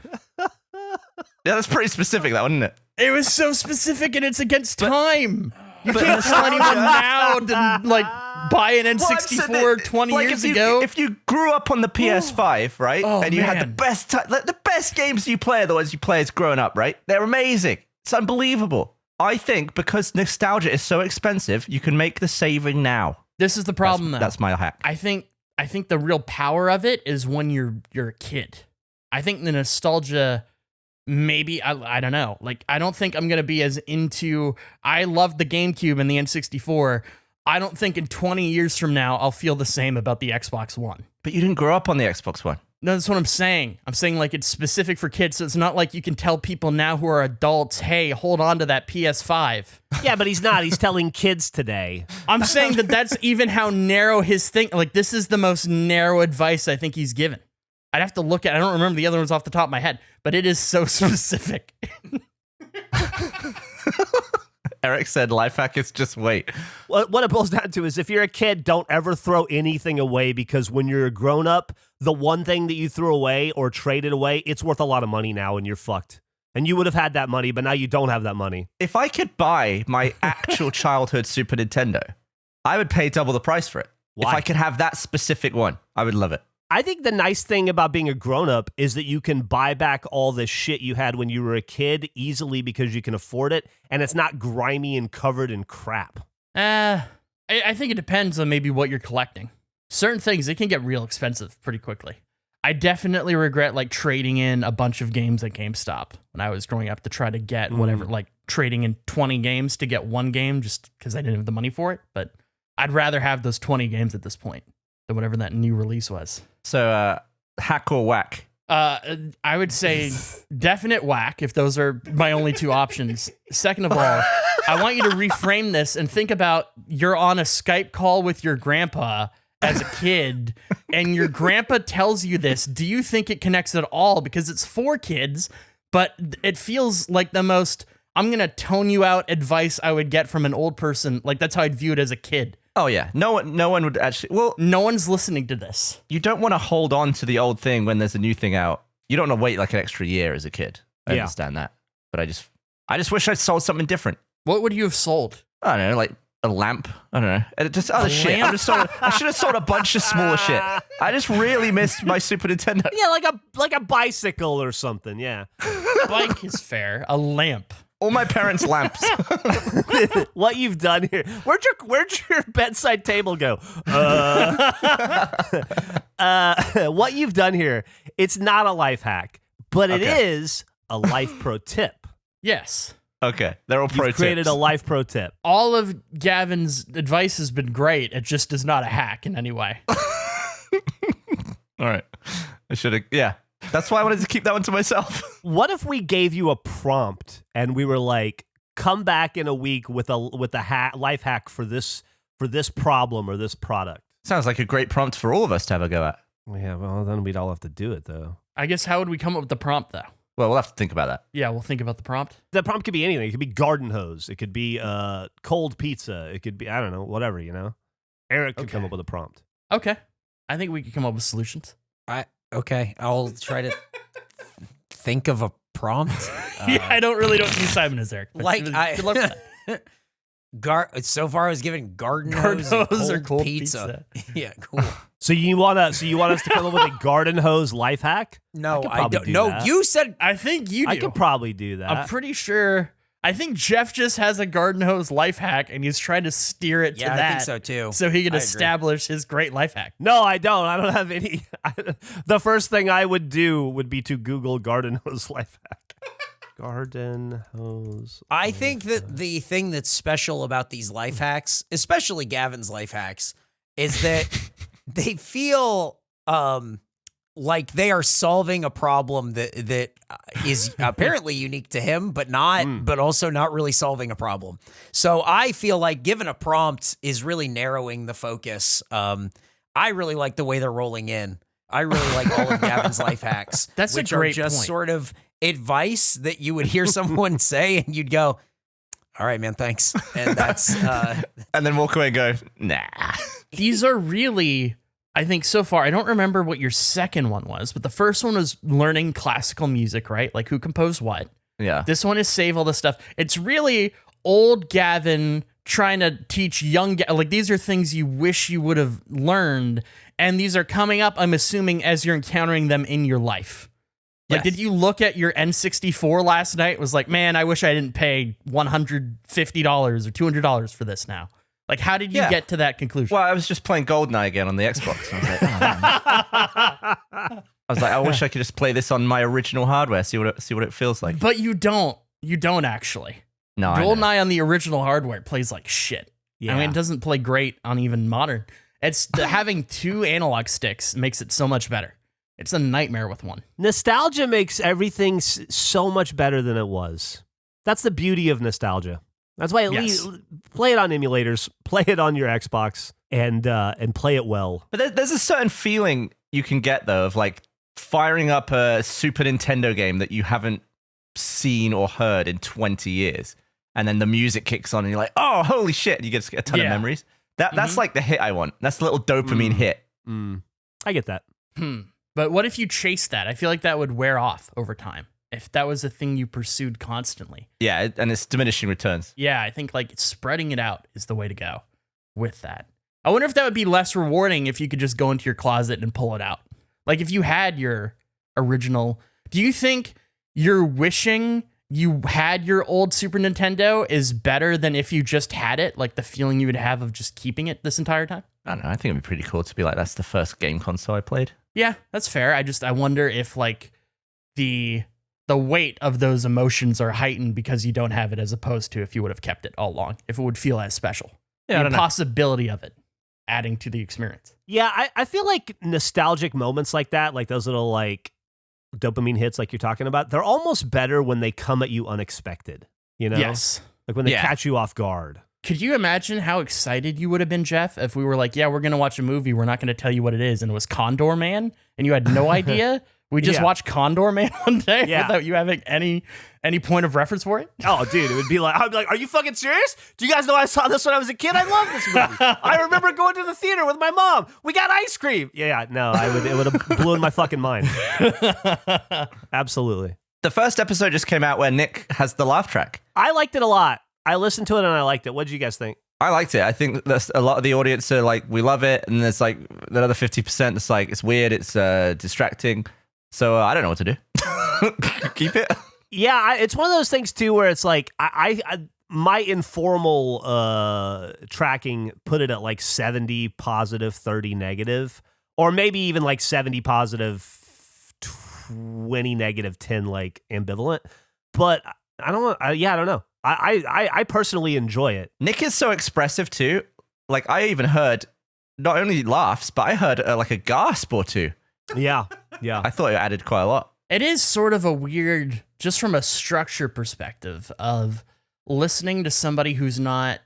Yeah, that's pretty specific, that, wasn't it? It was so specific, and it's against time. You can't tell anyone now to like buy an N64 20 years ago. If you grew up on the PS5, right, and you had the man. best games you play are the ones you play as growing up, right? They're amazing. It's unbelievable. I think because nostalgia is so expensive, you can make the saving now. This is the problem, though. That's my hack. I think the real power of it is when you're a kid. I think the nostalgia, maybe, I don't know. Like, I don't think I'm going to be as into, I loved the GameCube and the N64. I don't think in 20 years from now, I'll feel the same about the Xbox One. But you didn't grow up on the Xbox One. No, that's what I'm saying. I'm saying, like, it's specific for kids, so it's not like you can tell people now who are adults, hey, hold on to that PS5. Yeah, but he's not. He's telling kids today. I'm saying that that's even how narrow his thing, like, this is the most narrow advice I think he's given. I'd have to look at, I don't remember the other ones off the top of my head, but it is so specific. Eric said life hack is just wait. What it boils down to is, if you're a kid, don't ever throw anything away, because when you're a grown up, the one thing that you threw away or traded away, it's worth a lot of money now, and you're fucked. And you would have had that money, but now you don't have that money. If I could buy my actual childhood Super Nintendo, I would pay double the price for it. Why? If I could have that specific one, I would love it. I think the nice thing about being a grown-up is that you can buy back all the shit you had when you were a kid easily because you can afford it, and it's not grimy and covered in crap. I think it depends on maybe what you're collecting. Certain things, it can get real expensive pretty quickly. I definitely regret like trading in a bunch of games at GameStop when I was growing up to try to get whatever, like trading in 20 games to get one game just because I didn't have the money for it. But I'd rather have those 20 games at this point than whatever that new release was. So, hack or whack? I would say definite whack if those are my only two options. Second of all, I want you to reframe this and think about you're on a Skype call with your grandpa as a kid and your grandpa tells you this. Do you think it connects at all? Because it's for kids, but it feels like the most, I'm going to tone you out advice I would get from an old person. Like that's how I'd view it as a kid. Oh yeah, no one would actually. Well, no one's listening to this. You don't want to hold on to the old thing when there's a new thing out. You don't want to wait like an extra year as a kid. I understand that, but I just wish I'd sold something different. What would you have sold? I don't know, like a lamp. I don't know, and just other shit. I should have sold a bunch of smaller shit. I just really missed my Super Nintendo. Yeah, like a bicycle or something. Yeah, bike is fair. A lamp. All my parents' lamps. What you've done here? Where'd your bedside table go? What you've done here? It's not a life hack, but it is a life pro tip. Yes. Okay, they're all pro tips. Created a life pro tip. All of Gavin's advice has been great. It just is not a hack in any way. All right, I should have. Yeah. That's why I wanted to keep that one to myself. What if we gave you a prompt and we were like, come back in a week with a life hack for this problem or this product? Sounds like a great prompt for all of us to have a go at. Yeah, well, then we'd all have to do it, though. I guess how would we come up with the prompt, though? Well, we'll have to think about that. Yeah, we'll think about the prompt. The prompt could be anything. It could be garden hose. It could be cold pizza. It could be, I don't know, whatever, you know? Eric could come up with a prompt. Okay. I think we could come up with solutions. Okay, I'll try to think of a prompt. Yeah, I don't know who Simon is, Eric. Like, good luck with that. So far I was given garden hose or cold pizza. Yeah, cool. So you want us to come up with a garden hose life hack? No, I don't. No, you said. I think you do. I could probably do that. I'm pretty sure. I think Geoff just has a garden hose life hack, and he's trying to steer it to that. I think so too. So he can establish his great life hack. No, I don't. I don't have any. The first thing I would do would be to Google garden hose life hack. Garden hose. I think that the thing that's special about these life hacks, especially Gavin's life hacks, is that they feel like they are solving a problem that is apparently unique to him, but also not really solving a problem. So I feel like given a prompt is really narrowing the focus. I really like the way they're rolling in. I really like all of Gavin's life hacks. That's which a great are just point. Sort of advice that you would hear someone say and you'd go, all right, man, thanks. And that's and then walk away and go, nah. These are really, I think so far, I don't remember what your second one was, but the first one was learning classical music, right? Like who composed what? Yeah. This one is save all this stuff. It's really old Gavin trying to teach young, like these are things you wish you would have learned. And these are coming up, I'm assuming, as you're encountering them in your life. Like, did you look at your N64 last night? It was like, man, I wish I didn't pay $150 or $200 for this now. Like, how did you get to that conclusion? Well, I was just playing GoldenEye again on the Xbox. I was like, oh, man. I wish I could just play this on my original hardware, see what it feels like. But you don't. You don't actually. No, GoldenEye on the original hardware plays like shit. Yeah. I mean, it doesn't play great on even modern. It's having two analog sticks makes it so much better. It's a nightmare with one. Nostalgia makes everything so much better than it was. That's the beauty of nostalgia. That's why at least play it on emulators, play it on your Xbox, and play it well. But there's a certain feeling you can get though of like firing up a Super Nintendo game that you haven't seen or heard in 20 years, and then the music kicks on, and you're like, "Oh, holy shit!" You get a ton of memories. That's like the hit I want. That's the little dopamine hit. I get that. But what if you chase that? I feel like that would wear off over time. If that was a thing you pursued constantly. Yeah, and it's diminishing returns. Yeah, I think like spreading it out is the way to go with that. I wonder if that would be less rewarding if you could just go into your closet and pull it out. Like if you had your original, do you think you're wishing you had your old Super Nintendo is better than if you just had it, like the feeling you would have of just keeping it this entire time? I don't know. I think it'd be pretty cool to be like, that's the first game console I played. Yeah, that's fair. I wonder if like the weight of those emotions are heightened because you don't have it, as opposed to if you would have kept it all along, if it would feel as special. Yeah, the possibility of it adding to the experience. Yeah, I feel like nostalgic moments like that, like those little like dopamine hits like you're talking about, they're almost better when they come at you unexpected, you know? Yes. Like when they catch you off guard. Could you imagine how excited you would have been, Geoff, if we were like, yeah, we're going to watch a movie, we're not going to tell you what it is, and it was Condor Man, and you had no idea? We just watched Condor Man one day without you having any point of reference for it? Oh, dude, it would be like, I'd be like, are you fucking serious? Do you guys know I saw this when I was a kid? I love this movie. I remember going to the theater with my mom. We got ice cream. Yeah, no, it would have blown my fucking mind. Absolutely. The first episode just came out where Nick has the laugh track. I liked it a lot. I listened to it and I liked it. What did you guys think? I liked it. I think that's a lot of the audience are like, we love it. And there's like the other 50% that's like, it's weird, it's distracting. So I don't know what to do. Keep it. Yeah, it's one of those things too where it's like my informal tracking put it at like 70 positive, 30 negative, or maybe even like 70 positive, 20 negative, 10 like ambivalent. But I don't know. I don't know. I personally enjoy it. Nick is so expressive too. Like I even heard not only laughs, but I heard like a gasp or two. Yeah. I thought it added quite a lot. It is sort of a weird, just from a structure perspective, of listening to somebody who's not,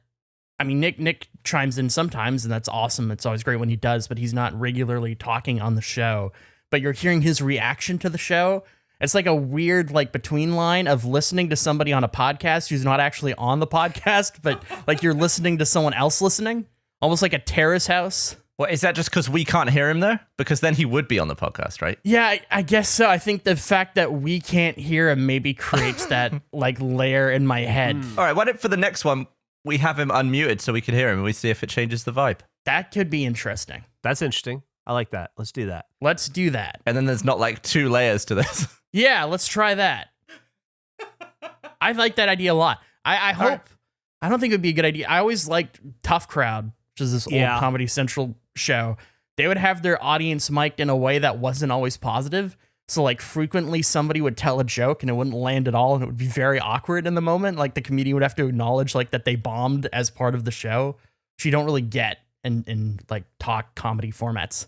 I mean, Nick chimes in sometimes, and that's awesome. It's always great when he does, but he's not regularly talking on the show. But you're hearing his reaction to the show. It's like a weird, like, between line of listening to somebody on a podcast who's not actually on the podcast, but like you're listening to someone else listening, almost like a terrace house. Well, is that just because we can't hear him though? Because then he would be on the podcast, right? Yeah, I guess so. I think the fact that we can't hear him maybe creates that like layer in my head. All right, why don't for the next one we have him unmuted so we can hear him and we see if it changes the vibe. That could be interesting. That's interesting. I like that. Let's do that. Let's do that. And then there's not like 2 layers to this. Yeah, let's try that. I like that idea a lot. I hope. I don't think it would be a good idea. I always liked Tough Crowd, which is this old Comedy Central show. They would have their audience mic'd in a way that wasn't always positive. So like frequently somebody would tell a joke and it wouldn't land at all and it would be very awkward in the moment. Like the comedian would have to acknowledge like that they bombed as part of the show, which you don't really get in like talk comedy formats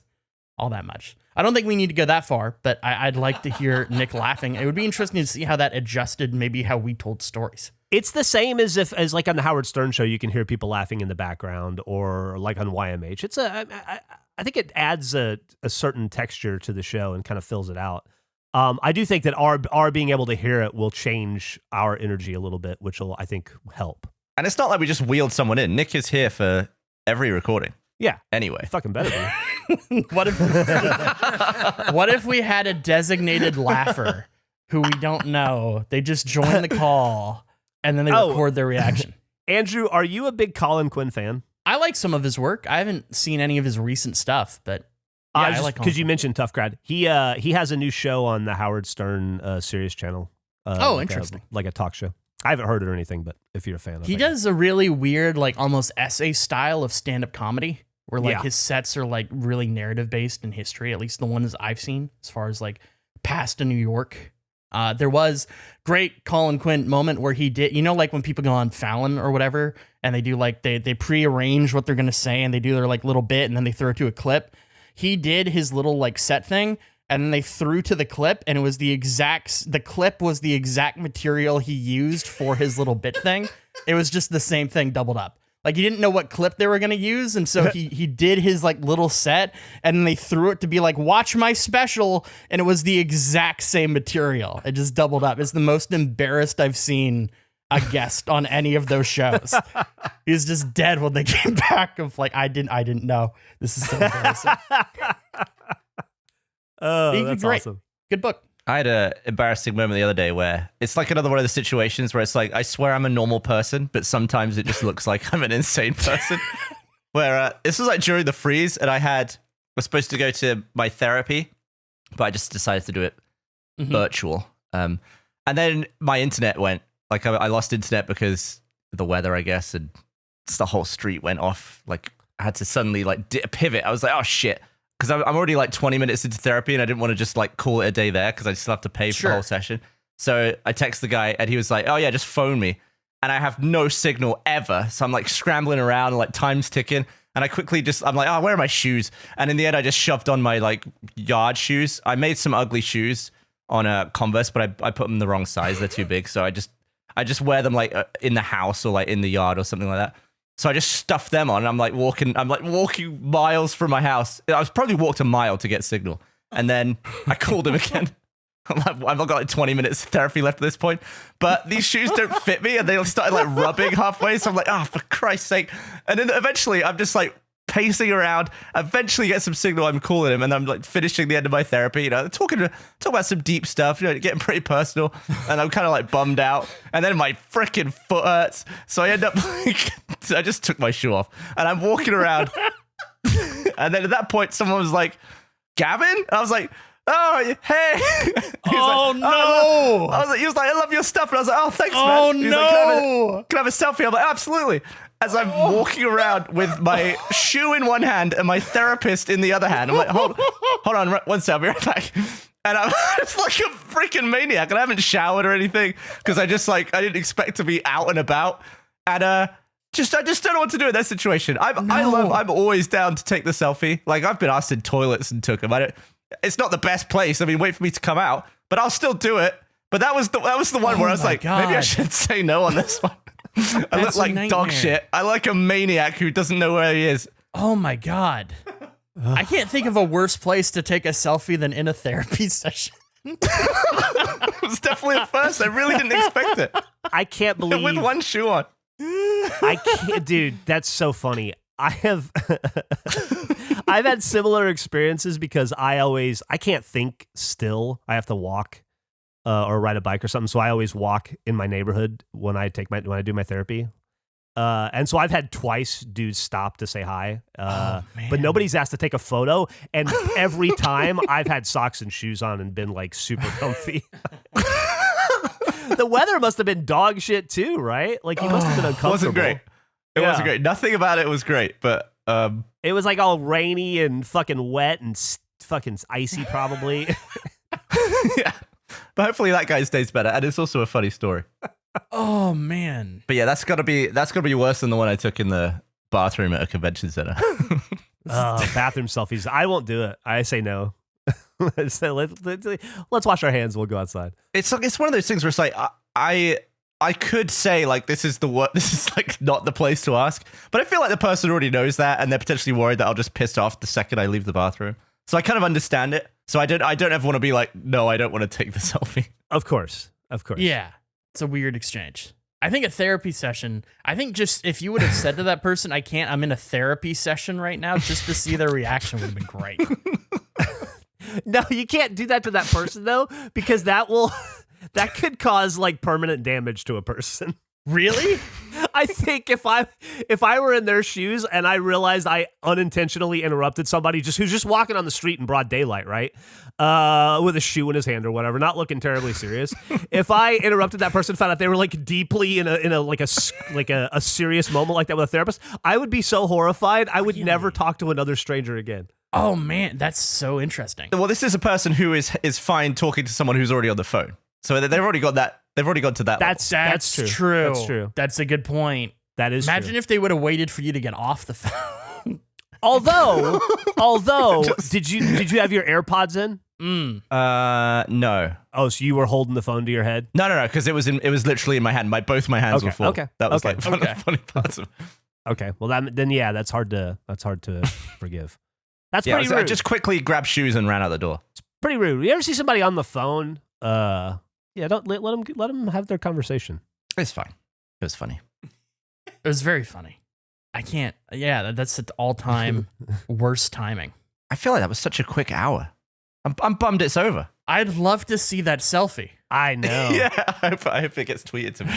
all that much. I don't think we need to go that far, but I'd like to hear Nick laughing. It would be interesting to see how that adjusted maybe how we told stories. It's the same as as like on the Howard Stern show, you can hear people laughing in the background, or like on YMH. I think it adds a certain texture to the show and kind of fills it out. I do think that our being able to hear it will change our energy a little bit, which will, I think, help. And it's not like we just wheeled someone in. Nick is here for every recording. Yeah. Anyway. You fucking better be. What if we had a designated laugher who we don't know? They just join the call and then they record their reaction. Andrew, are you a big Colin Quinn fan? I like some of his work. I haven't seen any of his recent stuff, but yeah, I like because you mentioned Tough Crowd. He has a new show on the Howard Stern Sirius channel. Interesting. Like a talk show. I haven't heard it or anything, but if you're a fan of it. He does a really weird, like almost essay style of stand-up comedy where like his sets are like really narrative based in history, at least the ones I've seen as far as like past in New York. There was great Colin Quinn moment where he did, you know, like when people go on Fallon or whatever and they do like, they prearrange what they're going to say and they do their like little bit and then they throw it to a clip. He did his little like set thing and then they threw to the clip and it was the clip was the exact material he used for his little bit thing. It was just the same thing doubled up. Like he didn't know what clip they were going to use. And so he did his like little set and then they threw it to be like, watch my special. And it was the exact same material. It just doubled up. It's the most embarrassed I've seen a guest on any of those shows. He was just dead when they came back of like, I didn't know. This is so embarrassing. Oh, that's awesome. Good book. I had an embarrassing moment the other day where it's like another one of the situations where it's like, I swear I'm a normal person, but sometimes it just looks like I'm an insane person. Where this was like during the freeze and I was supposed to go to my therapy, but I just decided to do it virtual. And And then my internet went. Like I lost internet because of the weather, I guess, and just the whole street went off. Like I had to suddenly like pivot. I was like, oh shit. Because I'm already like 20 minutes into therapy and I didn't want to just like call it a day there because I still have to pay for the whole session. So I text the guy and he was like, oh yeah, just phone me. And I have no signal ever. So I'm like scrambling around and like time's ticking. And I quickly I'm like, oh, where are my shoes? And in the end, I just shoved on my like yard shoes. I made some ugly shoes on a Converse, but I put them the wrong size. They're too big. So I just wear them like in the house or like in the yard or something like that. So I just stuffed them on and I'm like walking miles from my house. I was probably walked a mile to get signal. And then I called him again. I've got like 20 minutes of therapy left at this point, but these shoes don't fit me and they started like rubbing halfway. So I'm like, oh, for Christ's sake. And then eventually I'm just like pacing around, eventually get some signal. I'm calling him and I'm like finishing the end of my therapy, talking about some deep stuff, getting pretty personal. And I'm kind of like bummed out. And then my freaking foot hurts. So I end up like, I just took my shoe off and I'm walking around. And then at that point, someone was like, Gavin? And I was like, oh, hey. Oh, like, no. He was like, I love your stuff. And I was like, oh, thanks, man. Oh, He was no. like, can I have a selfie? I'm like, absolutely. As I'm walking around with my shoe in one hand and my therapist in the other hand. I'm like, hold on, one second, I'll be right back. And I'm just like a freaking maniac. And I haven't showered or anything because I didn't expect to be out and about. And I just don't know what to do in that situation. I'm always down to take the selfie. Like I've been asked in toilets and took them. It's not the best place. I mean, wait for me to come out, but I'll still do it. But that was the one where I was like, God. maybe I should say no on this one. I look like dog shit. I like a maniac who doesn't know where he is. Oh my God. I can't think of a worse place to take a selfie than in a therapy session. It was definitely a first. I really didn't expect it. I can't believe With one shoe on. I can't, dude. That's so funny. I've had similar experiences because I can't think still. I have to walk or ride a bike or something. So I always walk in my neighborhood when I do my therapy. And so I've had twice dudes stop to say hi, but nobody's asked to take a photo. And every time I've had socks and shoes on and been like super comfy. The weather must have been dog shit too, right? Like you must have been uncomfortable. It wasn't great. It wasn't great. Nothing about it was great, but it was like all rainy and fucking wet and fucking icy probably. Yeah. But hopefully that guy stays better, and it's also a funny story. Oh man. But yeah, that's gotta be worse than the one I took in the bathroom at a convention center. Bathroom selfies. I won't do it. I say no. So let's wash our hands. We'll go outside. It's one of those things where it's like I could say like this is like not the place to ask, but I feel like the person already knows that, and they're potentially worried that I'll just piss off the second I leave the bathroom. So I kind of understand it. So I don't ever want to be like, no, I don't want to take the selfie. Of course. Yeah. It's a weird exchange. I think a therapy session, just if you would have said to that person, I'm in a therapy session right now, just to see their reaction would have been great. No, you can't do that to that person though, because that could cause like permanent damage to a person. Really? I think if I were in their shoes and I realized I unintentionally interrupted somebody who's just walking on the street in broad daylight, right? With a shoe in his hand or whatever, not looking terribly serious. If I interrupted that person, found out they were like deeply in a serious moment like that with a therapist, I would be so horrified. I would never talk to another stranger again. Oh man, that's so interesting. Well, this is a person who is fine talking to someone who's already on the phone. So they've already got that. They've already got to that. That's true. That's true. That's a good point. That is. Imagine if they would have waited for you to get off the phone. Although, did you have your AirPods in? No. Oh, so you were holding the phone to your head? No, because it was literally in my hand. Both my hands were full. Okay. That was like funny parts of it. Okay. Well, that's hard to forgive. That's pretty rude. I just quickly grabbed shoes and ran out the door. It's pretty rude. You ever see somebody on the phone? Don't let them have their conversation. It's fine. It was funny. It was very funny. I can't. Yeah, that's the all-time worst timing. I feel like that was such a quick hour. I'm bummed it's over. I'd love to see that selfie. I know. Yeah, I hope it gets tweeted to me.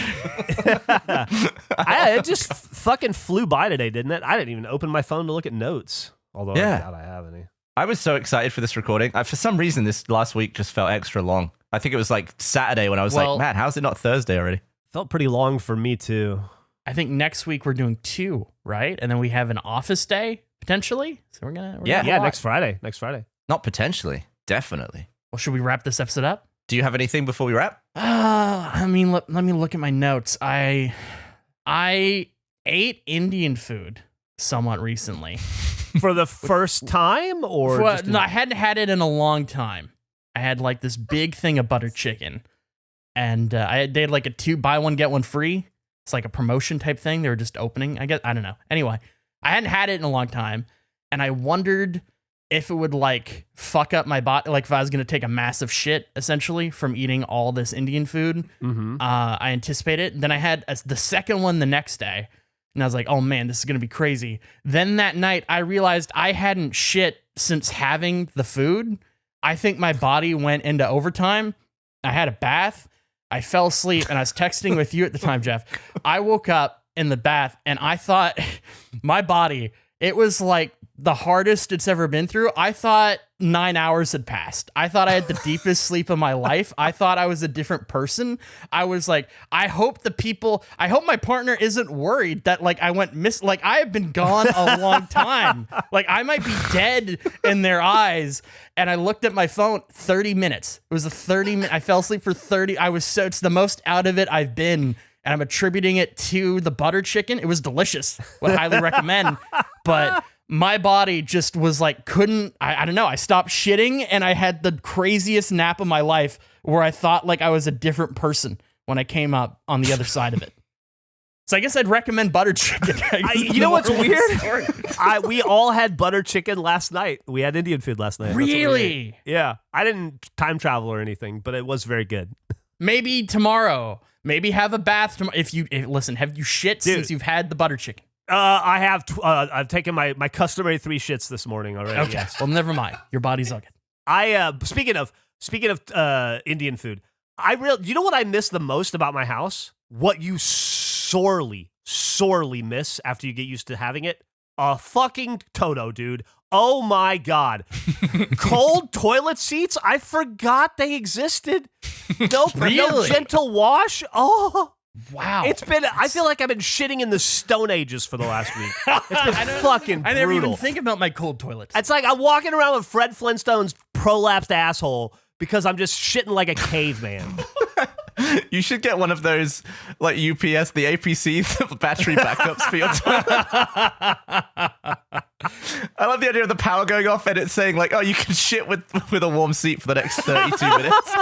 It just fucking flew by today, didn't it? I didn't even open my phone to look at notes. Although I doubt I have any. I was so excited for this recording. For some reason, this last week just felt extra long. I think it was like Saturday when I was like, man, how's it not Thursday already? Felt pretty long for me too. I think next week we're doing 2, right? And then we have an office day potentially. So we're gonna next Friday. Not potentially, definitely. Well, should we wrap this episode up? Do you have anything before we wrap? I mean, let me look at my notes. I ate Indian food somewhat recently. For the first time, or no, I hadn't had it in a long time. I had like this big thing of butter chicken, and they had like a buy one get one free. It's like a promotion type thing. They were just opening. I don't know. Anyway, I hadn't had it in a long time, and I wondered if it would like fuck up my body, like if I was gonna take a massive shit essentially from eating all this Indian food. Mm-hmm. I anticipated. Then I had the second one the next day. And I was like, oh man, this is going to be crazy. Then that night, I realized I hadn't shit since having the food. I think my body went into overtime. I had a bath. I fell asleep, and I was texting with you at the time, Geoff. I woke up in the bath, and I thought my body, it was like the hardest it's ever been through. I thought 9 hours had passed. I thought I had the deepest sleep of my life. I thought I was a different person. I was like, I hope my partner isn't worried that like I went like I have been gone a long time. Like I might be dead in their eyes. And I looked at my phone, 30 minutes. It was a 30-minute, I fell asleep for 30. It's the most out of it I've been. And I'm attributing it to the butter chicken. It was delicious. Would highly recommend. But my body just was like, I don't know. I stopped shitting and I had the craziest nap of my life where I thought like I was a different person when I came up on the other side of it. So I guess I'd recommend butter chicken. You know what's weird? We all had butter chicken last night. We had Indian food last night. Really? Yeah. I didn't time travel or anything, but it was very good. Maybe tomorrow. Maybe have a bath tomorrow. Listen, have you shit since you've had the butter chicken? I have. I've taken my customary 3 shits this morning already. Okay. Yes. Well, never mind. Your body's all good. Speaking of Indian food, you know what I miss the most about my house? What you sorely miss after you get used to having it? A fucking Toto, dude. Oh my God. Cold toilet seats? I forgot they existed. No gentle wash. Oh. Wow. I feel like I've been shitting in the Stone Ages for the last week. It's been fucking brutal. I never even think about my cold toilets. It's like I'm walking around with Fred Flintstone's prolapsed asshole because I'm just shitting like a caveman. You should get one of those, like UPS, the APC battery backups for your toilet. I love the idea of the power going off and it's saying like, oh, you can shit with a warm seat for the next 32 minutes.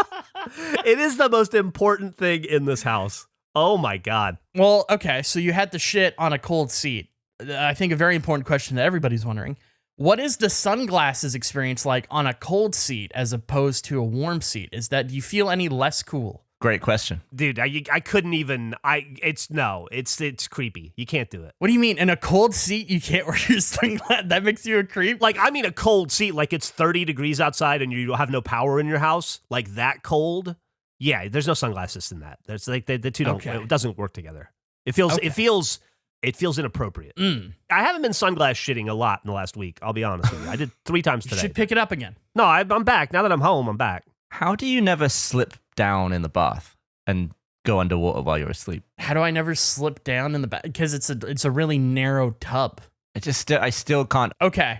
It is the most important thing in this house. Oh my God. Well, okay, so you had to shit on a cold seat. I think a very important question that everybody's wondering. What is the sunglasses experience like on a cold seat as opposed to a warm seat? Do you feel any less cool? Great question. Dude, I couldn't even, it's creepy. You can't do it. What do you mean? In a cold seat, you can't wear your sunglasses? That makes you a creep? Like, I mean a cold seat, like it's 30 degrees outside and you have no power in your house, like that cold. Yeah, there's no sunglasses in that. There's like the two don't. Okay. It doesn't work together. It feels inappropriate. I haven't been sunglass shitting a lot in the last week. I'll be honest with you. I did 3 times today. You should pick it up again. No, I'm back. Now that I'm home, I'm back. How do you never slip down in the bath and go underwater while you're asleep? How do I never slip down in the bath? Because it's a really narrow tub. I still can't. Okay,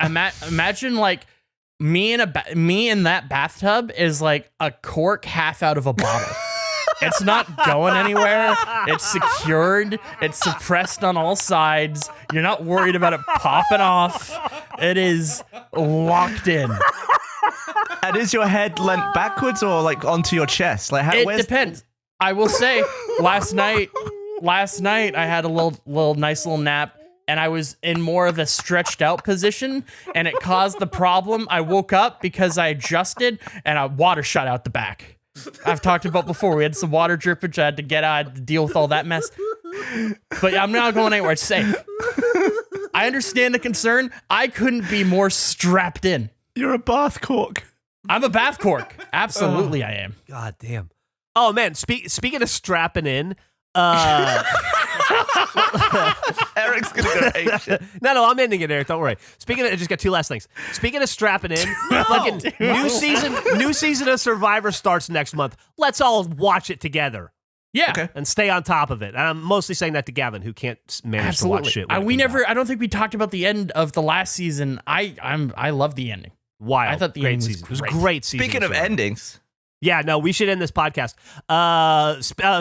imagine like. Me in that bathtub is like a cork half out of a bottle. It's not going anywhere. It's secured. It's suppressed on all sides. You're not worried about it popping off. It is locked in. And is your head leant backwards or like onto your chest? Like it depends. I will say, last night I had a little nice little nap. And I was in more of a stretched out position, and it caused the problem. I woke up because I adjusted, and water shot out the back. I've talked about before. We had some water drippage. I had to get out, I had to deal with all that mess. But I'm not going anywhere. It's safe. I understand the concern. I couldn't be more strapped in. You're a bath cork. I'm a bath cork. Absolutely, I am. God damn. Oh man, speaking of strapping in, Eric's gonna go ape shit. No, I'm ending it, Eric. Don't worry. Speaking of, I just got two last things. Speaking of strapping in, fucking new season of Survivor starts next month. Let's all watch it together. Yeah. Okay. And stay on top of it. And I'm mostly saying that to Gavin, who can't manage to watch shit. I don't think we talked about the end of the last season. I love the ending. Wild. I thought the great ending season. was It was a great season. Speaking of endings, yeah, no, we should end this podcast.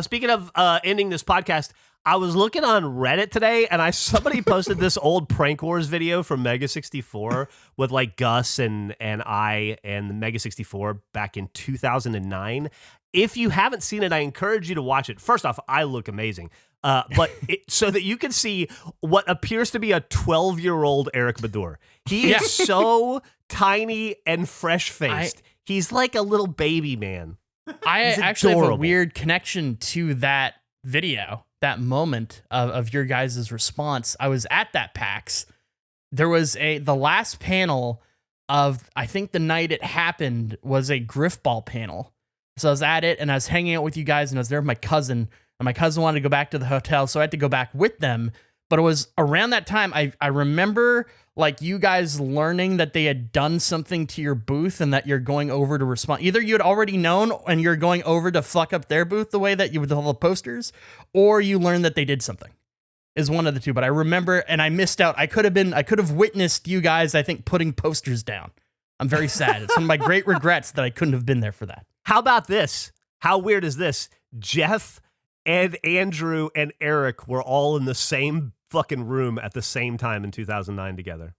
Speaking of ending this podcast, I was looking on Reddit today, and somebody posted this old Prank Wars video from Mega 64 with like Gus and I and the Mega 64 back in 2009. If you haven't seen it, I encourage you to watch it. First off, I look amazing. But so that you can see what appears to be a 12-year-old Eric Badur. He is so tiny and fresh-faced. He's like a little baby man. I He's actually have a adorable. weird connection to that video, that moment of your guys' response. I was at that PAX. There was the last panel of, I think the night it happened was a Griffball panel. So I was at it and I was hanging out with you guys and I was there with my cousin. And my cousin wanted to go back to the hotel, so I had to go back with them. But it was around that time, I remember like you guys learning that they had done something to your booth and that you're going over to respond. Either you had already known and you're going over to fuck up their booth the way that you would all the posters, or you learned that they did something. Is one of the two. But I remember, and I missed out. I could have witnessed you guys, I think, putting posters down. I'm very sad. It's one of my great regrets that I couldn't have been there for that. How about this? How weird is this? Geoff and Andrew and Eric were all in the same fucking room at the same time in 2009 together.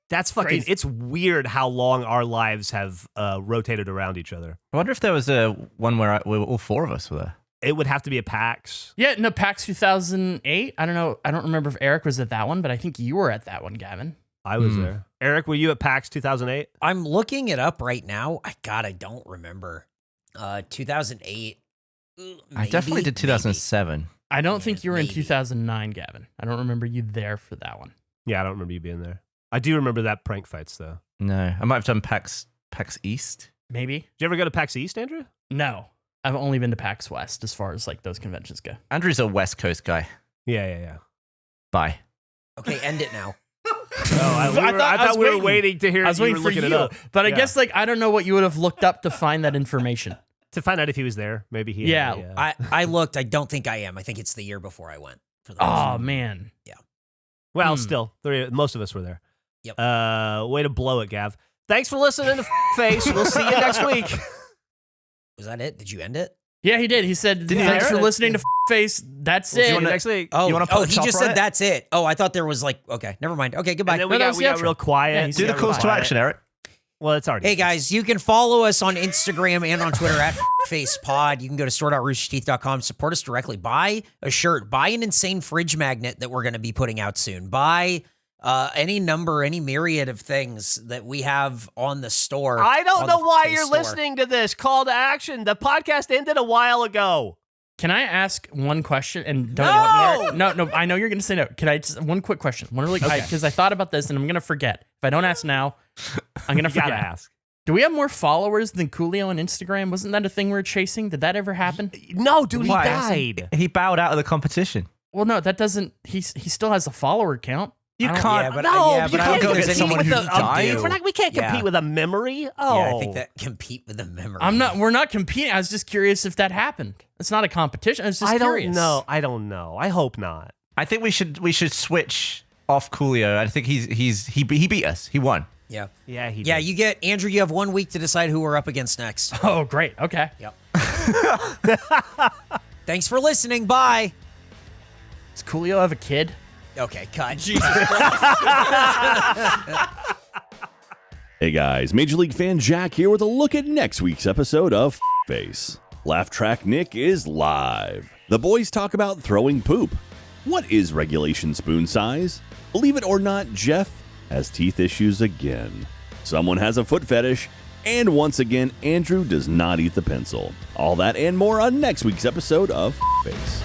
That's fucking, Crazy. It's weird how long our lives have rotated around each other. I wonder if there was a one where all four of us were there. It would have to be a PAX. Yeah, no, PAX 2008. I don't know. I don't remember if Eric was at that one, but I think you were at that one, Gavin. I was there. Eric, were you at PAX 2008? I'm looking it up right now. I don't remember. 2008. I definitely did 2007. I don't think you were in maybe. 2009, Gavin. I don't remember you there for that one. Yeah, I don't remember you being there. I do remember that prank fights, though. No, I might have done PAX East. Maybe. Did you ever go to PAX East, Andrew? No. I've only been to PAX West as far as like those conventions go. Andrew's a West Coast guy. Yeah. Bye. Okay, end it now. I thought we were waiting to hear I was you waiting were for looking you. it up. But I Yeah. guess like I don't know what you would have looked up to find that information. To find out if he was there. Maybe he Yeah. had I looked. I don't think I am. I think it's the year before I went. For the Oh man. Well, still, most of us were there. Yep. Way to blow it, Gav. Thanks for listening to Face. We'll see you next week. Was that it? Did you end it? Yeah, he did. He said, Did he thanks hear for it? listening to Face. That's We'll see it. you next week. Oh, You wanna put the he top just right? said that's it. Oh, I thought there was like, okay, never mind. Okay, goodbye. And then No, we that got, was we the got outro. real quiet. Yeah, he's Do the Yeah, calls to quiet. action, Eric. Well, it's already. Hey guys, you can follow us on Instagram and on Twitter at FacePod. You can go to store.roosterteeth.com, support us directly. Buy a shirt, buy an insane fridge magnet that we're going to be putting out soon. Buy any myriad of things that we have on the store. I don't on know the why Face you're store. listening to this call to action. The podcast ended a while ago. Can I ask one question? And don't No! no, I know you're going to say no. Can I just one quick question? One really because I thought about this and I'm going to forget. If I don't ask now, I'm going to You gotta forget. ask. Do we have more followers than Coolio on Instagram? Wasn't that a thing we were chasing? Did that ever happen? No, dude, he Why? died. He bowed out of the competition. Well, no, that doesn't. He still has a follower count. You I don't- can't. Yeah, but, No, yeah, you but I can't don't go think get there's someone anyone who who died. We can't compete Yeah. with a memory. Oh, Yeah, I think that compete with the memory. We're not competing. I was just curious if that happened. It's not a competition. I was just curious. I don't know. I hope not. I think we should switch off Coolio. I think he beat us. He won. Yeah. Yeah, he. Yeah, did. Andrew, you have 1 week to decide who we're up against next. Oh, great. Okay. Yep. Thanks for listening. Bye. Does Coolio have a kid? Okay, cut. Hey guys, Major League fan Jack here with a look at next week's episode of Face. Laugh Track Nick is live. The boys talk about throwing poop. What is regulation spoon size? Believe it or not, Geoff has teeth issues again. Someone has a foot fetish. And once again, Andrew does not eat the pencil. All that and more on next week's episode of Face.